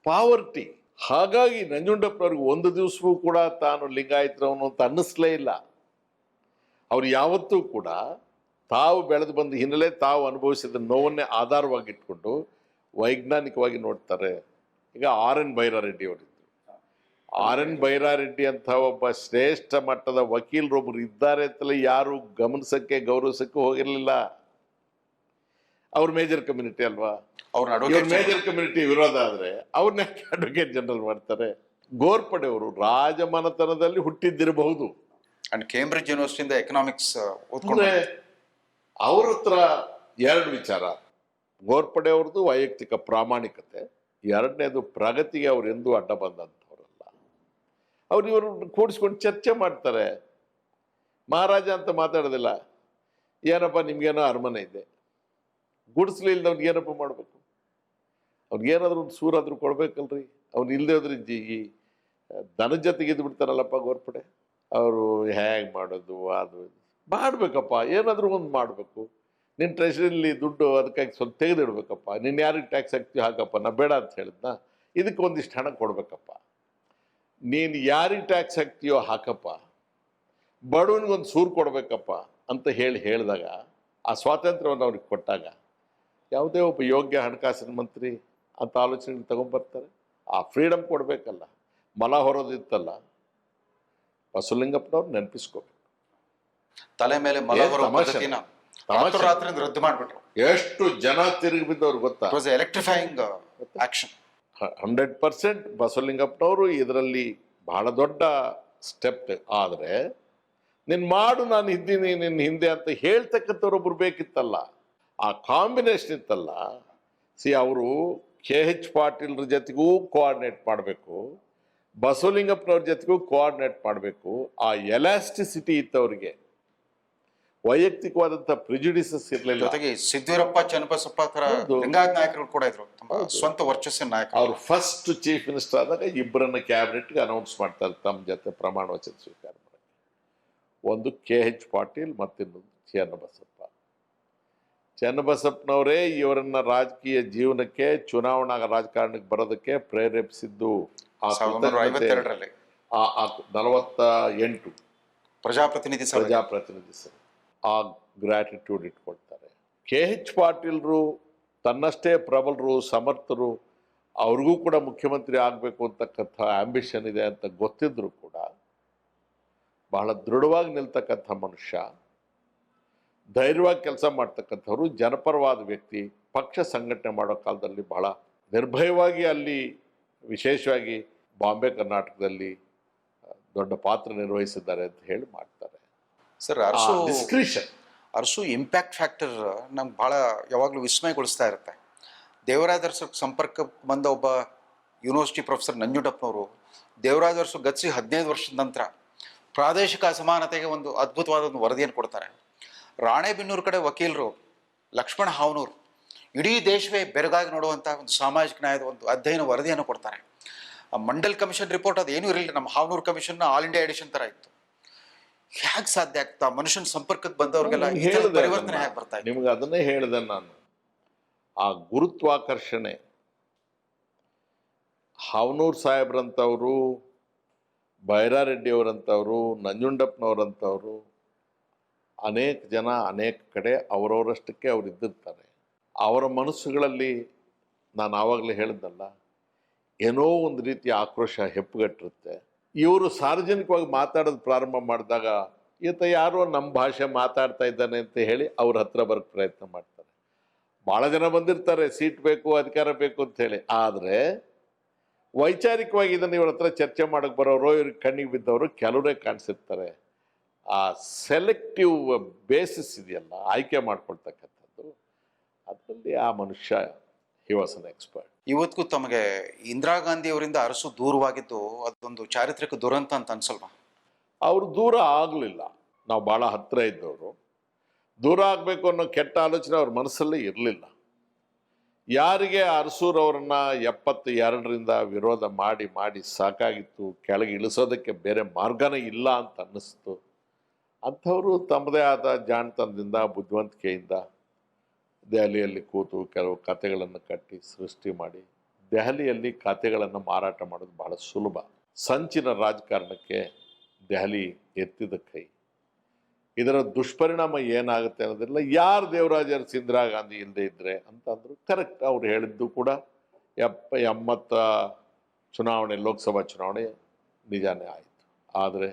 ಪಾವರ್ಟಿ. ಹಾಗಾಗಿ ನಂಜುಂಡಪ್ಪನವ್ರಿಗೆ ಒಂದು ದಿವಸವೂ ಕೂಡ ತಾನು ಲಿಂಗಾಯತರವನು ಅಂತ ಅನ್ನಿಸ್ಲೇ ಇಲ್ಲ. ಅವ್ರು ಯಾವತ್ತೂ ಕೂಡ ತಾವು ಬೆಳೆದು ಬಂದ ಹಿನ್ನೆಲೆ, ತಾವು ಅನುಭವಿಸಿದ ನೋವನ್ನೇ ಆಧಾರವಾಗಿಟ್ಕೊಂಡು ವೈಜ್ಞಾನಿಕವಾಗಿ ನೋಡ್ತಾರೆ. ಈಗ RN ಬೈರಾರೆಡ್ಡಿ ಅವರಿದ್ದರು. RN ಬೈರಾರೆಡ್ಡಿ ಅಂತ ಒಬ್ಬ ಶ್ರೇಷ್ಠ ಮಟ್ಟದ ವಕೀಲರೊಬ್ಬರು ಇದ್ದಾರೆ ಅಂತಲೇ ಯಾರು ಗಮನಿಸಕ್ಕೆ ಗೌರವಿಸಕ್ಕೆ ಹೋಗಿರಲಿಲ್ಲ. ಅವ್ರ ಮೇಜರ್ ಕಮ್ಯುನಿಟಿ ಅಲ್ವಾ, ಅವ್ರ ಮೇಜರ್ ಕಮ್ಯುನಿಟಿ ವಿರೋಧ ಆದ್ರೆ ಅವ್ರನ್ನ ಅಡ್ವೊಕೇಟ್ ಜನರಲ್ ಮಾಡ್ತಾರೆ. ಗೋರ್ಪಡೆ ಅವರು ರಾಜಮನೆತನದಲ್ಲಿ ಹುಟ್ಟಿದ್ದಿರಬಹುದು. ಅಂಡ್ ಕೇಂಬ್ರಿಡ್ಜ್ ಯೂನಿವರ್ಸಿಟಿಯಿಂದ ಎಕನಾಮಿಕ್ಸ್ ಓದ್ಕೊಂಡು ಅವ್ರ ಹತ್ರ 2 ವಿಚಾರ. ಗೋರ್ಪಡೆ ಅವ್ರದ್ದು ವೈಯಕ್ತಿಕ ಪ್ರಾಮಾಣಿಕತೆ, 2ನೇದು ಪ್ರಗತಿಗೆ ಅವ್ರು ಎಂದೂ ಅಡ್ಡ ಬಂದಂಥವ್ರಲ್ಲ. ಅವ್ರು ಇವರು ಕೂಡಿಸ್ಕೊಂಡು ಚರ್ಚೆ ಮಾಡ್ತಾರೆ. ಮಹಾರಾಜ ಅಂತ ಮಾತಾಡೋದಿಲ್ಲ. ಏನಪ್ಪ ನಿಮ್ಗೇನೋ ಅರಮನೆ ಇದೆ, ಗುಡಿಸ್ಲಿಲ್ದವ್ನಿಗೆ ಏನಪ್ಪ ಮಾಡಬೇಕು? ಅವ್ರಿಗೇನಾದ್ರೂ ಒಂದು ಸೂರಾದ್ರೂ ಕೊಡ್ಬೇಕಲ್ರಿ. ಅವ್ನು ಇಲ್ಲದೆ ಹೋದ್ರೆ ಈ ದನದ ಜೊತೆಗೆ ಇದ್ದು ಬಿಡ್ತಾರಲ್ಲಪ್ಪ ಗೋರ್ಪಡೆ. ಅವರು ಹೇಗೆ ಮಾಡೋದು ಅದು ಮಾಡಬೇಕಪ್ಪ, ಏನಾದರೂ ಒಂದು ಮಾಡಬೇಕು. ನಿನ್ನ ಟ್ರೆಷರಿಲಿ ದುಡ್ಡು ಅದಕ್ಕಾಗಿ ಸ್ವಲ್ಪ ತೆಗೆದಿಡ್ಬೇಕಪ್ಪ. ನೀನು ಯಾರಿಗೆ ಟ್ಯಾಕ್ಸ್ ಹಾಕ್ತೀವಿ ಹಾಕಪ್ಪ, ನಾ ಬೇಡ ಅಂತ ಹೇಳಿದ್ನ, ಇದಕ್ಕೆ ಒಂದಿಷ್ಟು ಹಣ ಕೊಡ್ಬೇಕಪ್ಪ. ನೀನು ಯಾರಿಗೆ ಟ್ಯಾಕ್ಸ್ ಹಾಕ್ತೀಯೋ ಹಾಕಪ್ಪ, ಬಡವನಿಗೊಂದು ಸೂರು ಕೊಡಬೇಕಪ್ಪ ಅಂತ ಹೇಳಿದಾಗ, ಆ ಸ್ವಾತಂತ್ರ್ಯವನ್ನು ಅವ್ರಿಗೆ ಕೊಟ್ಟಾಗ ಯಾವುದೇ ಒಬ್ಬ ಯೋಗ್ಯ ಹಣಕಾಸಿನ ಮಂತ್ರಿ ಅಂತ ಆಲೋಚನೆ ತಗೊಂಡ್ಬರ್ತಾರೆ. ಆ ಫ್ರೀಡಮ್ ಕೊಡಬೇಕಲ್ಲ. ಮಲ ಹೊರೋದಿತ್ತಲ್ಲ, ಬಸವಲಿಂಗಪ್ಪನವ್ರು ನೆನಪಿಸ್ಕೋಬೇಕು. ತಲೆ ಮೇಲೆ ಮಲ ಹೊರೋ ತಮಾಷೆ. ಪದ್ಧತಿನ ತಮಾಷೆ. ರಾತ್ರಿ ರದ್ದು ಮಾಡಿಬಿಟ್ರು. ಎಷ್ಟು ಜನ ತಿರುಗಿ ಬಿದ್ದವ್ರು ಗೊತ್ತಾ? It was electrifying action. 100% ಬಸವಲಿಂಗಪ್ಪನವರು ಇದರಲ್ಲಿ ಬಹಳ ದೊಡ್ಡ ಸ್ಟೆಪ್. ಆದರೆ ನೀನು ಮಾಡು, ನಾನು ಇದ್ದೀನಿ ನಿನ್ನ ಹಿಂದೆ ಅಂತ ಹೇಳ್ತಕ್ಕಂಥವ್ರೊಬ್ರು ಬೇಕಿತ್ತಲ್ಲ. ಆ ಕಾಂಬಿನೇಷನ್ ಇತ್ತಲ್ಲ. ಅವರು KH ಪಾಟೀಲ್ರ ಜೊತೆಗೂ ಕೋಆರ್ಡಿನೇಟ್ ಮಾಡಬೇಕು, ಬಸವಲಿಂಗಪ್ಪನವ್ರ ಜೊತೆಗೂ ಕೋಆರ್ಡಿನೇಟ್ ಮಾಡಬೇಕು. ಆ ಎಲಾಸ್ಟಿಸಿಟಿ ಇತ್ತು ಅವ್ರಿಗೆ. ವೈಯಕ್ತಿಕವಾದಂಥ ಪ್ರಿಜುಡಿಸಸ್ ಇರಲಿಲ್ಲ. ಜೊತೆಗೆ ಸಿದ್ದವೀರಪ್ಪ ಚನ್ನಬಸಪ್ಪ ತರ ಲಿಂಗಾಯತ್ ನಾಯಕರು ಕೂಡ ಇದ್ರು, ತಮ್ಮ ಸ್ವಂತ ವರ್ಚಸ್ಸಿನ ನಾಯಕರು. ಅವ್ರು ಫಸ್ಟ್ ಚೀಫ್ ಮಿನಿಸ್ಟರ್ ಆದಾಗ ಇಬ್ಬರನ್ನ ಕ್ಯಾಬಿನೆಟ್ಗೆ ಅನೌನ್ಸ್ ಮಾಡ್ತಾರೆ ತಮ್ಮ ಜೊತೆ ಪ್ರಮಾಣ ವಚನ ಸ್ವೀಕಾರ ಮಾಡಿ. ಒಂದು KH ಪಾಟೀಲ್, ಮತ್ತಿನ್ನೊಂದು ಚನ್ನಬಸಪ್ಪ. ಚನ್ನಬಸಪ್ಪನವರೇ ಇವರನ್ನ ರಾಜಕೀಯ ಜೀವನಕ್ಕೆ, ಚುನಾವಣಾ ರಾಜಕಾರಣಕ್ಕೆ ಬರೋದಕ್ಕೆ ಪ್ರೇರೇಪಿಸಿದ್ದು. 1952ರಲ್ಲಿ 48 ಪ್ರಜಾಪ್ರತಿನಿಧಿ ಸಭೆ ಆ ಗ್ರಾಟಿಟ್ಯೂಡ್ ಇಟ್ಕೊಳ್ತಾರೆ. KH ಪಾಟೀಲ್ರು ತನ್ನಷ್ಟೇ ಪ್ರಬಲರು, ಸಮರ್ಥರು, ಅವ್ರಿಗೂ ಕೂಡ ಮುಖ್ಯಮಂತ್ರಿ ಆಗಬೇಕು ಅಂತಕ್ಕಂಥ ಆಂಬಿಷನ್ ಇದೆ ಅಂತ ಗೊತ್ತಿದ್ರು ಕೂಡ ಬಹಳ ದೃಢವಾಗಿ ನಿಲ್ತಕ್ಕಂಥ ಮನುಷ್ಯ, ಧೈರ್ಯವಾಗಿ ಕೆಲಸ ಮಾಡ್ತಕ್ಕಂಥವ್ರು, ಜನಪರವಾದ ವ್ಯಕ್ತಿ. ಪಕ್ಷ ಸಂಘಟನೆ ಮಾಡೋ ಕಾಲದಲ್ಲಿ ಬಹಳ ನಿರ್ಭಯವಾಗಿ ಅಲ್ಲಿ, ವಿಶೇಷವಾಗಿ ಬಾಂಬೆ ಕರ್ನಾಟಕದಲ್ಲಿ ದೊಡ್ಡ ಪಾತ್ರ ನಿರ್ವಹಿಸಿದ್ದಾರೆ ಅಂತ ಹೇಳಿ ಮಾಡ್ತಾರೆ. ಸರ್, ಅರಸು ಇಂಪ್ಯಾಕ್ಟ್ ಫ್ಯಾಕ್ಟರ್ ನಮ್ಗೆ ಭಾಳ ಯಾವಾಗಲೂ ವಿಸ್ಮಯಗೊಳಿಸ್ತಾ ಇರುತ್ತೆ. ದೇವರಾಜ ಅರಸು ಸಂಪರ್ಕ ಬಂದ ಒಬ್ಬ ಯೂನಿವರ್ಸಿಟಿ ಪ್ರೊಫೆಸರ್ ನಂಜುಂಡಪ್ಪನವರು ದೇವರಾಜ ಅರಸು ಗತಿಸಿ 15 ವರ್ಷದ ನಂತರ ಪ್ರಾದೇಶಿಕ ಅಸಮಾನತೆಗೆ ಒಂದು ಅದ್ಭುತವಾದ ಒಂದು ವರದಿಯನ್ನು ಕೊಡ್ತಾರೆ. ರಾಣೆಬೆನ್ನೂರು ಕಡೆ ವಕೀಲರು ಲಕ್ಷ್ಮಣ ಹಾವನೂರು ಇಡೀ ದೇಶವೇ ಬೆರಗಾಗಿ ನೋಡುವಂಥ ಒಂದು ಸಾಮಾಜಿಕ ನ್ಯಾಯದ ಒಂದು ಅಧ್ಯಯನ ವರದಿಯನ್ನು ಕೊಡ್ತಾರೆ. ಆ ಮಂಡಲ್ ಕಮಿಷನ್ ರಿಪೋರ್ಟ್ ಅದು ಏನೂ ಇರಲಿಲ್ಲ. ನಮ್ಮ Havanur commission all India edition ಥರ ಇತ್ತು. ಹೇಗೆ ಸಾಧ್ಯ ಆಗ್ತಾ? ಮನುಷ್ಯನ ಸಂಪರ್ಕಕ್ಕೆ ಬಂದವ್ರಿಗೆಲ್ಲ ಪರಿವರ್ತನೆ ಹೇಗೆ ಬರ್ತಾ ಇದೆ? ನಿಮ್ಗೆ ಅದನ್ನೇ ಹೇಳಿದೆ ನಾನು. ಆ ಗುರುತ್ವಾಕರ್ಷಣೆ, ಹಾವನೂರು ಸಾಹೇಬ್ರಂಥವ್ರು, ಬೈರಾರೆಡ್ಡಿ ಅವರಂಥವ್ರು, ನಂಜುಂಡಪ್ಪನವರಂಥವ್ರು, ಅನೇಕ ಜನ ಅನೇಕ ಕಡೆ ಅವರವರಷ್ಟಕ್ಕೆ ಅವ್ರು ಇದ್ದಿರ್ತಾರೆ. ಅವರ ಮನಸ್ಸುಗಳಲ್ಲಿ ನಾನು ಆವಾಗಲೇ ಹೇಳಿದ್ನಲ್ಲ, ಏನೋ ಒಂದು ರೀತಿಯ ಆಕ್ರೋಶ ಹೆಪ್ಪುಗಟ್ಟಿರುತ್ತೆ. ಇವರು ಸಾರ್ವಜನಿಕವಾಗಿ ಮಾತಾಡೋದು ಪ್ರಾರಂಭ ಮಾಡಿದಾಗ ಈತ ಯಾರೋ ನಮ್ಮ ಭಾಷೆ ಮಾತಾಡ್ತಾ ಇದ್ದಾನೆ ಅಂತ ಹೇಳಿ ಅವ್ರ ಹತ್ರ ಬರೋಕ್ಕೆ ಪ್ರಯತ್ನ ಮಾಡ್ತಾರೆ. ಭಾಳ ಜನ ಬಂದಿರ್ತಾರೆ, ಸೀಟ್ ಬೇಕು, ಅಧಿಕಾರ ಬೇಕು ಅಂತ ಹೇಳಿ. ಆದರೆ ವೈಚಾರಿಕವಾಗಿ ಇದನ್ನು ಇವ್ರ ಹತ್ರ ಚರ್ಚೆ ಮಾಡೋಕ್ಕೆ ಬರೋರು, ಇವ್ರಿಗೆ ಕಣ್ಣಿಗೆ ಬಿದ್ದವರು ಕೆಲವರೇ ಕಾಣಿಸಿರ್ತಾರೆ. ಆ ಸೆಲೆಕ್ಟಿವ್ ಬೇಸಿಸ್ ಇದೆಯಲ್ಲ, ಆಯ್ಕೆ ಮಾಡ್ಕೊಳ್ತಕ್ಕಂಥದ್ದು, ಅದರಲ್ಲಿ ಆ ಮನುಷ್ಯ ಹಿ ವಾಸ್ ಅನ್ ಎಕ್ಸ್ಪರ್ಟ್. ಇವತ್ತಿಗೂ ತಮಗೆ ಇಂದಿರಾ ಗಾಂಧಿ ಅವರಿಂದ ಅರಸು ದೂರವಾಗಿದ್ದು ಅದೊಂದು ಚಾರಿತ್ರಿಕ ದುರಂತ ಅಂತ ಅನ್ಸಲ್ವಾ? ಅವರು ದೂರ ಆಗಲಿಲ್ಲ, ನಾವು ಭಾಳ ಹತ್ತಿರ ಇದ್ದವರು. ದೂರ ಆಗಬೇಕು ಅನ್ನೋ ಕೆಟ್ಟ ಆಲೋಚನೆ ಅವ್ರ ಮನಸ್ಸಲ್ಲೇ ಇರಲಿಲ್ಲ. ಯಾರಿಗೆ ಅರಸೂರವ್ರನ್ನ 72ರಿಂದ ವಿರೋಧ ಮಾಡಿ ಮಾಡಿ ಸಾಕಾಗಿತ್ತು, ಕೆಳಗೆ ಇಳಿಸೋದಕ್ಕೆ ಬೇರೆ ಮಾರ್ಗನೇ ಇಲ್ಲ ಅಂತ ಅನ್ನಿಸ್ತು, ಅಂಥವರು ತಮ್ಮದೇ ಆದ ಜಾಣತನದಿಂದ, ಬುದ್ಧಿವಂತಿಕೆಯಿಂದ ದೆಹಲಿಯಲ್ಲಿ ಕೂತು ಕೆಲವು ಕಥೆಗಳನ್ನು ಕಟ್ಟಿ ಸೃಷ್ಟಿ ಮಾಡಿ, ದೆಹಲಿಯಲ್ಲಿ ಕಥೆಗಳನ್ನು ಮಾರಾಟ ಮಾಡೋದು ಬಹಳ ಸುಲಭ. ಸಂಚಿನ ರಾಜಕಾರಣಕ್ಕೆ ದೆಹಲಿ ಎತ್ತಿದ ಕೈ. ಇದರ ದುಷ್ಪರಿಣಾಮ ಏನಾಗುತ್ತೆ ಅನ್ನೋದಿಲ್ಲ. ಯಾರು ದೇವರಾಜ ಅರಸು ಇಂದಿರಾ ಗಾಂಧಿ ಇಲ್ಲದೆ ಇದ್ದರೆ ಅಂತಂದ್ರು ಕರೆಕ್ಟ್. ಅವ್ರು ಹೇಳಿದ್ದು ಕೂಡ 80 ಚುನಾವಣೆ, ಲೋಕಸಭಾ ಚುನಾವಣೆ ನಿಜಾನೇ ಆಯಿತು. ಆದರೆ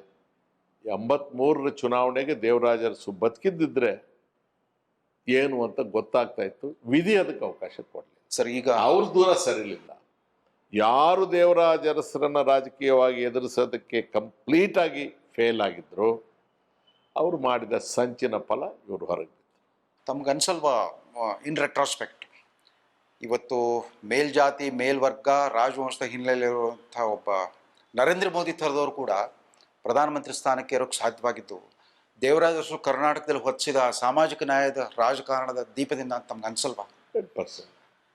83ರ ಚುನಾವಣೆಗೆ ದೇವರಾಜ ಅರಸು ಬದುಕಿದ್ದಿದ್ರೆ ಏನು ಅಂತ ಗೊತ್ತಾಗ್ತಾ ಇತ್ತು. ವಿಧಿ ಅದಕ್ಕೆ ಅವಕಾಶ ಕೊಡಲಿ. ಸರ್, ಈಗ ಅವ್ರ ದೂರ ಸರಿಲಿಲ್ಲ. ಯಾರು ದೇವರಾಜ ಅರಸರನ್ನ ರಾಜಕೀಯವಾಗಿ ಎದುರಿಸೋದಕ್ಕೆ ಕಂಪ್ಲೀಟ್ ಆಗಿ ಫೇಲ್ ಆಗಿದ್ರು, ಅವರು ಮಾಡಿದ ಸಂಚಿನ ಫಲ ಇವರು ಹೊರಗೆ. ತಮ್ಗನ್ಸಲ್ವಾ ಇನ್ ರೆಟ್ರಾಸ್ಪೆಕ್ಟ್ ಇವತ್ತು ಮೇಲ್ಜಾತಿ, ಮೇಲ್ವರ್ಗ, ರಾಜವಂಶದ ಹಿನ್ನೆಲೆಯಿರುವಂಥ ಒಬ್ಬ ನರೇಂದ್ರ ಮೋದಿ ಥರದವರು ಕೂಡ ಪ್ರಧಾನಮಂತ್ರಿ ಸ್ಥಾನಕ್ಕೆ ಇರೋಕ್ಕೆ ಸಾಧ್ಯವಾಗಿದ್ದು ದೇವರಾಜ ಅರಸು ಕರ್ನಾಟಕದಲ್ಲಿ ಹೊಚ್ಚಿದ ಸಾಮಾಜಿಕ ನ್ಯಾಯದ ರಾಜಕಾರಣದ ದೀಪದಿಂದ ಅಂತ ತಮ್ಗೆ ಅನ್ಸಲ್ವಾ? 100%.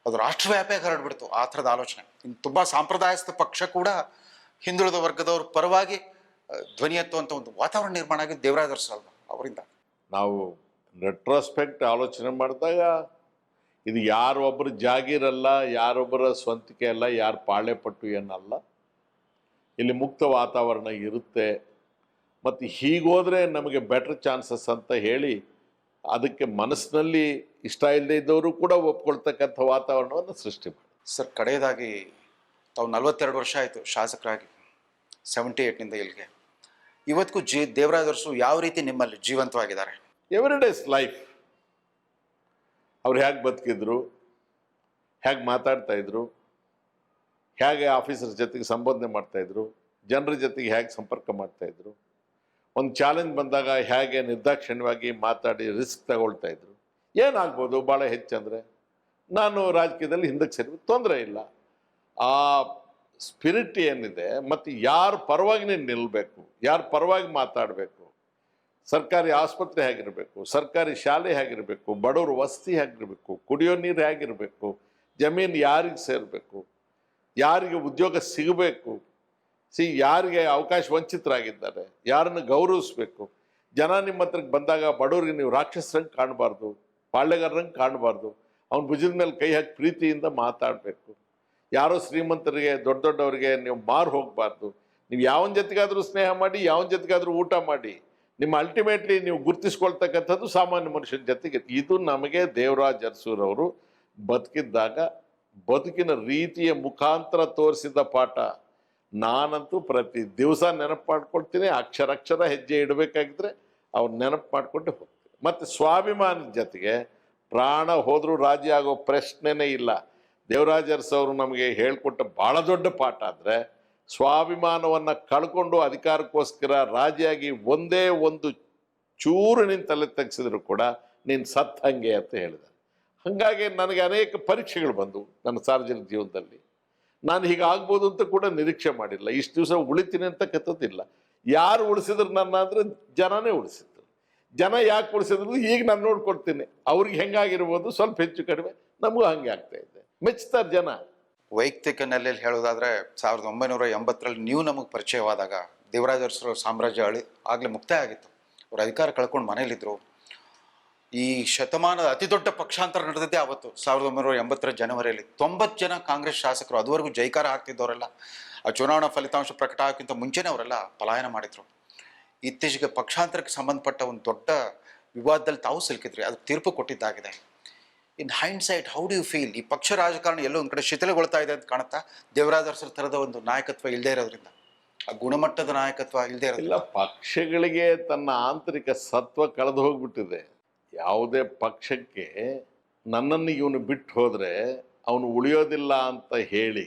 ಅದು ರಾಷ್ಟ್ರವ್ಯಾಪಿಯಾಗಿ ಹರಡ್ಬಿಡ್ತು ಆ ಥರದ ಆಲೋಚನೆ. ಇನ್ನು ತುಂಬ ಸಾಂಪ್ರದಾಯಸ್ಥ ಪಕ್ಷ ಕೂಡ ಹಿಂದುಳಿದ ವರ್ಗದವ್ರ ಪರವಾಗಿ ಧ್ವನಿ ಎತ್ತುವಂಥ ಒಂದು ವಾತಾವರಣ ನಿರ್ಮಾಣ ಆಗಿದ್ದು ದೇವರಾಜ ಅರಸು ಅವರಿಂದ. ನಾವು ರೆಟ್ರೋಸ್ಪೆಕ್ಟ್ ಆಲೋಚನೆ ಮಾಡಿದಾಗ ಇದು ಯಾರೊಬ್ಬರ ಜಾಗೀರಲ್ಲ, ಯಾರೊಬ್ಬರ ಸ್ವಂತಿಕೆ ಅಲ್ಲ, ಯಾರು ಪಾಳೆ ಪಟ್ಟು ಏನಲ್ಲ. ಇಲ್ಲಿ ಮುಕ್ತ ವಾತಾವರಣ ಇರುತ್ತೆ ಮತ್ತು ಹೀಗೋದ್ರೆ ನಮಗೆ ಬೆಟರ್ ಚಾನ್ಸಸ್ ಅಂತ ಹೇಳಿ ಅದಕ್ಕೆ ಮನಸ್ಸಿನಲ್ಲಿ ಇಷ್ಟ ಇಲ್ಲದೆ ಇದ್ದವರು ಕೂಡ ಒಪ್ಕೊಳ್ತಕ್ಕಂಥ ವಾತಾವರಣವನ್ನು ಸೃಷ್ಟಿ ಮಾಡಿ. ಸರ್, ಕಡೆಯದಾಗಿ ತಾವು 42 ವರ್ಷ ಆಯಿತು ಶಾಸಕರಾಗಿ, 78ನಿಂದ ಇಲ್ಲಿಗೆ. ಇವತ್ತಿಗೂ ದೇವರಾಜ ಅರಸು ಯಾವ ರೀತಿ ನಿಮ್ಮಲ್ಲಿ ಜೀವಂತವಾಗಿದ್ದಾರೆ? Every days life. ಅವ್ರು ಹೇಗೆ ಬದುಕಿದ್ರು, ಹೇಗೆ ಮಾತಾಡ್ತಾಯಿದ್ರು, ಹೇಗೆ ಆಫೀಸರ್ ಜೊತೆಗೆ ಸಂಬೋಧನೆ ಮಾಡ್ತಾಯಿದ್ರು, ಜನರ ಜೊತೆಗೆ ಹೇಗೆ ಸಂಪರ್ಕ ಮಾಡ್ತಾಯಿದ್ರು, ಒಂದು ಚಾಲೆಂಜ್ ಬಂದಾಗ ಹೇಗೆ ನಿರ್ದಾಕ್ಷಿಣ್ಯವಾಗಿ ಮಾತಾಡಿ ರಿಸ್ಕ್ ತಗೊಳ್ತಾಯಿದ್ರು. ಏನಾಗ್ಬೋದು ಭಾಳ ಹೆಚ್ಚಂದರೆ ನಾನು ರಾಜಕೀಯದಲ್ಲಿ ಹಿಂದಕ್ಕೆ ಸರಿ ತೊಂದರೆ ಇಲ್ಲ. ಆ ಸ್ಪಿರಿಟ್ ಏನಿದೆ ಮತ್ತು ಯಾರ ಪರವಾಗಿ ನೀನು ನಿಲ್ಲಬೇಕು, ಯಾರ ಪರವಾಗಿ ಮಾತಾಡಬೇಕು, ಸರ್ಕಾರಿ ಆಸ್ಪತ್ರೆ ಹೇಗಿರಬೇಕು, ಸರ್ಕಾರಿ ಶಾಲೆ ಹೇಗಿರಬೇಕು, ಬಡವರು ವಸತಿ ಹೇಗಿರಬೇಕು, ಕುಡಿಯೋ ನೀರು ಹೇಗಿರಬೇಕು, ಜಮೀನು ಯಾರಿಗೆ ಸೇರಬೇಕು, ಯಾರಿಗೆ ಉದ್ಯೋಗ ಸಿಗಬೇಕು, ಯಾರಿಗೆ ಅವಕಾಶ ವಂಚಿತರಾಗಿದ್ದಾರೆ, ಯಾರನ್ನು ಗೌರವಿಸ್ಬೇಕು. ಜನ ನಿಮ್ಮ ಹತ್ರಕ್ಕೆ ಬಂದಾಗ ಬಡವರಿಗೆ ನೀವು ರಾಕ್ಷಸರಂಗೆ ಕಾಣಬಾರ್ದು, ಪಾಳ್ಯಗಾರರಂಗೆ ಕಾಣಬಾರ್ದು. ಅವ್ನ ಭುಜದ ಮೇಲೆ ಕೈ ಹಾಕಿ ಪ್ರೀತಿಯಿಂದ ಮಾತಾಡಬೇಕು. ಯಾರೋ ಶ್ರೀಮಂತರಿಗೆ ದೊಡ್ಡವರಿಗೆ ನೀವು ಮಾರು ಹೋಗಬಾರ್ದು. ನೀವು ಯಾವನ ಜೊತೆಗಾದರೂ ಸ್ನೇಹ ಮಾಡಿ, ಯಾವನ ಜೊತೆಗಾದರೂ ಊಟ ಮಾಡಿ, ನಿಮ್ಮ ಅಲ್ಟಿಮೇಟ್ಲಿ ನೀವು ಗುರುತಿಸ್ಕೊಳ್ತಕ್ಕಂಥದ್ದು ಸಾಮಾನ್ಯ ಮನುಷ್ಯನ ಜೊತೆಗೆ. ಇದು ನಮಗೆ ದೇವರಾಜ ಅರಸುರವರು ಬದುಕಿದ್ದಾಗ ಬದುಕಿನ ರೀತಿಯ ಮುಖಾಂತರ ತೋರಿಸಿದ ಪಾಠ. ನಾನಂತೂ ಪ್ರತಿ ದಿವಸ ನೆನಪು ಮಾಡ್ಕೊಳ್ತೀನಿ. ಅಕ್ಷರ ಹೆಜ್ಜೆ ಇಡಬೇಕಾಗಿದ್ರೆ ಅವ್ರು ನೆನಪು ಮಾಡಿಕೊಂಡು ಹೋಗ್ತೀನಿ. ಮತ್ತು ಸ್ವಾಭಿಮಾನದ ಜೊತೆಗೆ ಪ್ರಾಣ ಹೋದರೂ ರಾಜಿ ಆಗೋ ಪ್ರಶ್ನೆನೇ ಇಲ್ಲ. ದೇವರಾಜ ಅರಸು ಅವರು ನಮಗೆ ಹೇಳಿಕೊಟ್ಟ ಭಾಳ ದೊಡ್ಡ ಪಾಠ ಅಂದರೆ ಸ್ವಾಭಿಮಾನವನ್ನು ಕಳ್ಕೊಂಡು ಅಧಿಕಾರಕ್ಕೋಸ್ಕರ ರಾಜಿಯಾಗಿ ಒಂದೇ ಒಂದು ಚೂರು ನಿನ್ನ ತಲೆ ತೆಗೆಸಿದ್ರು ಕೂಡ ನೀನು ಸತ್ತಂಗೆ ಅಂತ ಹೇಳಿದ. ಹಾಗಾಗಿ ನನಗೆ ಅನೇಕ ಪರೀಕ್ಷೆಗಳು ಬಂದವು ನನ್ನ ಸಾರ್ವಜನಿಕ ಜೀವನದಲ್ಲಿ. ನಾನು ಹೀಗಾಗ್ಬೋದು ಅಂತ ಕೂಡ ನಿರೀಕ್ಷೆ ಮಾಡಿಲ್ಲ. ಇಷ್ಟು ದಿವಸ ಉಳಿತೀನಿ ಅಂತ ಕತ್ತದಿಲ್ಲ. ಯಾರು ಉಳಿಸಿದ್ರು ನನ್ನ ಅಂದರೆ ಜನನೇ ಉಳಿಸಿದ್ರು. ಜನ ಯಾಕೆ ಉಳಿಸಿದ್ರು ಈಗ ನಾನು ನೋಡ್ಕೊಳ್ತೀನಿ. ಅವ್ರಿಗೆ ಹೆಂಗಾಗಿರ್ಬೋದು ಸ್ವಲ್ಪ ಹೆಚ್ಚು ಕಡಿಮೆ, ನಮಗೂ ಹಂಗೆ ಆಗ್ತಾ ಇದೆ. ಮೆಚ್ತಾರೆ ಜನ. ವೈಯಕ್ತಿಕ ನೆಲೆಯಲ್ಲಿ ಹೇಳೋದಾದರೆ 1980ರಲ್ಲಿ ನೀವು ನಮಗೆ ಪರಿಚಯವಾದಾಗ ದೇವರಾಜ ಅರಸು ಸಾಮ್ರಾಜ್ಯ ಆಗಲೇ ಮುಕ್ತಾಯ ಆಗಿತ್ತು. ಅವರು ಅಧಿಕಾರ ಕಳ್ಕೊಂಡು ಮನೇಲಿದ್ದರು. ಈ ಶತಮಾನದ ಅತಿ ದೊಡ್ಡ ಪಕ್ಷಾಂತರ ನಡೆದಿದ್ದೇ ಆವತ್ತು 1980ರ ಜನವರಿಯಲ್ಲಿ. 90 ಜನ ಕಾಂಗ್ರೆಸ್ ಶಾಸಕರು, ಅದುವರೆಗೂ ಜೈಕಾರ ಹಾಕ್ತಿದ್ದವರೆಲ್ಲ ಆ ಚುನಾವಣಾ ಫಲಿತಾಂಶ ಪ್ರಕಟ ಆಗೋಕ್ಕಿಂತ ಮುಂಚೆನೇ ಅವರೆಲ್ಲ ಪಲಾಯನ ಮಾಡಿದರು. ಇತ್ತೀಚೆಗೆ ಪಕ್ಷಾಂತರಕ್ಕೆ ಸಂಬಂಧಪಟ್ಟ ಒಂದು ದೊಡ್ಡ ವಿವಾದದಲ್ಲಿ ತಾವು ಸಿಲುಕಿದ್ರಿ, ಅದು ತೀರ್ಪು ಕೊಟ್ಟಿದ್ದಾಗಿದೆ. In hindsight how do you feel? ಈ ಪಕ್ಷ ರಾಜಕಾರಣ ಎಲ್ಲೋ ಒಂದು ಕಡೆ ಶಿಥಿಲಗೊಳ್ತಾ ಇದೆ ಅಂತ ಕಾಣುತ್ತಾ? ದೇವರಾಜ ಅರಸರ ಥರದ ಒಂದು ನಾಯಕತ್ವ ಇಲ್ಲದೆ ಇರೋದ್ರಿಂದ, ಆ ಗುಣಮಟ್ಟದ ನಾಯಕತ್ವ ಇಲ್ಲದೆ ಇರೋದಿಲ್ಲ. ಪಕ್ಷಗಳಿಗೆ ತನ್ನ ಆಂತರಿಕ ಸತ್ವ ಕಳೆದು ಹೋಗ್ಬಿಟ್ಟಿದೆ. ಯಾವುದೇ ಪಕ್ಷಕ್ಕೆ ನನ್ನನ್ನು ಇವನು ಬಿಟ್ಟು ಹೋದರೆ ಅವನು ಉಳಿಯೋದಿಲ್ಲ ಅಂತ ಹೇಳಿ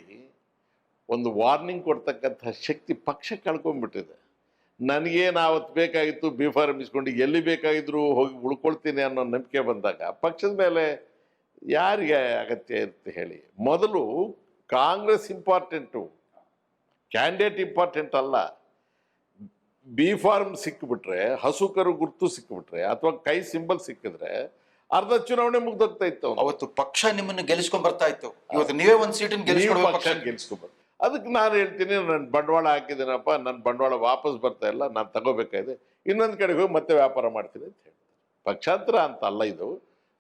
ಒಂದು ವಾರ್ನಿಂಗ್ ಕೊಡ್ತಕ್ಕಂಥ ಶಕ್ತಿ ಪಕ್ಷ ಕಳ್ಕೊಂಡ್ಬಿಟ್ಟಿದೆ. ನನಗೇನು ಆವತ್ತು ಬೇಕಾಗಿತ್ತು B.Pharm ಇಸ್ಕೊಂಡು ಎಲ್ಲಿ ಬೇಕಾಗಿದ್ರು ಹೋಗಿ ಉಳ್ಕೊಳ್ತೀನಿ ಅನ್ನೋ ನಂಬಿಕೆ ಬಂದಾಗ ಪಕ್ಷದ ಮೇಲೆ ಯಾರಿಗೆ ಅಗತ್ಯ ಇರುತ್ತೆ ಹೇಳಿ? ಮೊದಲು ಕಾಂಗ್ರೆಸ್ ಇಂಪಾರ್ಟೆಂಟು, ಕ್ಯಾಂಡಿಡೇಟ್ ಇಂಪಾರ್ಟೆಂಟ್ ಅಲ್ಲ. B.Pharm ಸಿಕ್ಕಿಬಿಟ್ರೆ, ಹಸುಕರು ಗುರ್ತು ಸಿಕ್ಕಿಬಿಟ್ರೆ ಅಥವಾ ಕೈ ಸಿಂಬಲ್ ಸಿಕ್ಕಿದ್ರೆ ಅರ್ಧ ಚುನಾವಣೆ ಮುಗ್ದೋಗ್ತಾ ಇತ್ತು. ಅವತ್ತು ಪಕ್ಷ ನಿಮ್ಮನ್ನು ಗೆಲ್ಲಿಸ್ಕೊಂಡ್ ಬರ್ತಾ ಇತ್ತು. ಇವತ್ತು ನೀವೇ ಒಂದು ಸೀಟನ್ನು ಗೆಲ್ಸ್ಕೊಂಡ್ಬರ್ತೀವಿ. ಅದಕ್ಕೆ ನಾನು ಹೇಳ್ತೀನಿ, ನನ್ನ ಬಂಡವಾಳ ಹಾಕಿದ್ದೀನಪ್ಪ, ನನ್ನ ಬಂಡವಾಳ ವಾಪಸ್ ಬರ್ತಾ ಇಲ್ಲ, ನಾನು ತಗೋಬೇಕಾಗಿದೆ, ಇನ್ನೊಂದು ಕಡೆಗೆ ಹೋಗಿ ಮತ್ತೆ ವ್ಯಾಪಾರ ಮಾಡ್ತೀನಿ ಅಂತ ಹೇಳ್ತಾರೆ. ಪಕ್ಷಾಂತರ ಅಂತ ಅಲ್ಲ, ಇದು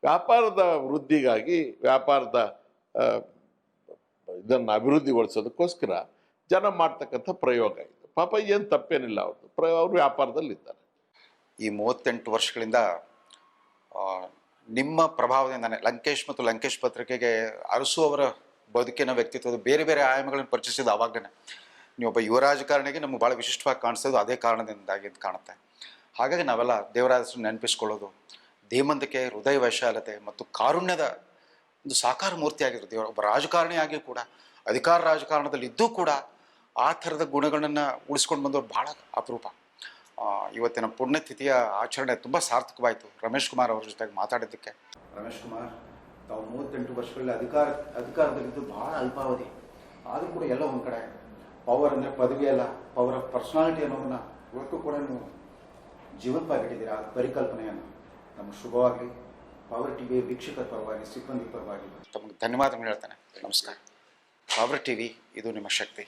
ವ್ಯಾಪಾರದ ವೃದ್ಧಿಗಾಗಿ, ವ್ಯಾಪಾರದ ಇದನ್ನು ಅಭಿವೃದ್ಧಿಗೊಳಿಸೋದಕ್ಕೋಸ್ಕರ ಜನ ಮಾಡ್ತಕ್ಕಂಥ ಪ್ರಯೋಗ ಇದು. ಪಾಪ ಏನು ತಪ್ಪೇನಿಲ್ಲ, ಅವ್ರು ವ್ಯಾಪಾರದಲ್ಲಿದ್ದಾರೆ. ಈ 38 ವರ್ಷಗಳಿಂದ ನಿಮ್ಮ ಪ್ರಭಾವದಿಂದಾನೆ ಲಂಕೇಶ್ ಮತ್ತು ಲಂಕೇಶ್ ಪತ್ರಿಕೆಗೆ ಅರಸು ಅವರ ಬದುಕಿನ ವ್ಯಕ್ತಿತ್ವದ ಬೇರೆ ಬೇರೆ ಆಯಾಮಗಳನ್ನು ಪರಿಚಯಿಸಿದ ಆವಾಗಲೇ ನೀವೊಬ್ಬ ಯುವ ರಾಜಕಾರಣಿಗೆ ನಮಗೆ ಭಾಳ ವಿಶಿಷ್ಟವಾಗಿ ಕಾಣಿಸೋದು ಅದೇ ಕಾರಣದಿಂದಾಗಿ ಅಂತ ಕಾಣುತ್ತೆ. ಹಾಗಾಗಿ ನಾವೆಲ್ಲ ದೇವರಾಜ ನೆನಪಿಸ್ಕೊಳ್ಳೋದು ಧೀಮಂತಿಕೆ, ಹೃದಯ ವೈಶಾಲತೆ ಮತ್ತು ಕಾರುಣ್ಯದ ಒಂದು ಸಾಕಾರ ಮೂರ್ತಿಯಾಗಿದ್ರು ದೇವರ. ಒಬ್ಬ ರಾಜಕಾರಣಿಯಾಗಿಯೂ ಕೂಡ, ಅಧಿಕಾರ ರಾಜಕಾರಣದಲ್ಲಿ ಇದ್ದೂ ಕೂಡ ಆ ಥರದ ಗುಣಗಳನ್ನು ಉಳಿಸ್ಕೊಂಡು ಬಂದವರು ಭಾಳ ಅಪರೂಪ. ಇವತ್ತಿನ ಪುಣ್ಯತಿಥಿಯ ಆಚರಣೆ ತುಂಬ ಸಾರ್ಥಕವಾಯಿತು. ರಮೇಶ್ ಕುಮಾರ್ ಅವ್ರ ಜೊತೆಗೆ ಮಾತಾಡಿದ್ದಕ್ಕೆ. ರಮೇಶ್ ಕುಮಾರ್, ತಾವು 38 ವರ್ಷಗಳಲ್ಲಿ ಅಧಿಕಾರದಲ್ಲಿದ್ದು ಭಾಳ ಅಲ್ಪಾವಧಿ, ಆದರೂ ಕೂಡ ಎಲ್ಲ ಒಂದು ಕಡೆ ಪವರ್ ಅಂದರೆ ಪದವಿ ಅಲ್ಲ, ಪವರ್ ಆಫ್ ಪರ್ಸನಾಲಿಟಿ ಅನ್ನೋದನ್ನ ಇವತ್ತು ಕೂಡ ನೀವು ಜೀವಂತವಾಗಿಟ್ಟಿದ್ದೀರಾ. ಆ ಪರಿಕಲ್ಪನೆಯನ್ನು ನಮಗೆ ಶುಭವಾಗಲಿ. ಪವರ್ ಟಿವಿ ವೀಕ್ಷಕರ ಪರವಾಗಿ ಸಿಬ್ಬಂದಿ ಪರವಾಗಿ ತಮಗೆ ಧನ್ಯವಾದಗಳು ಹೇಳ್ತಾನೆ. ನಮಸ್ಕಾರ. ಪವರ್ ಟಿವಿ, ಇದು ನಿಮ್ಮ ಶಕ್ತಿ.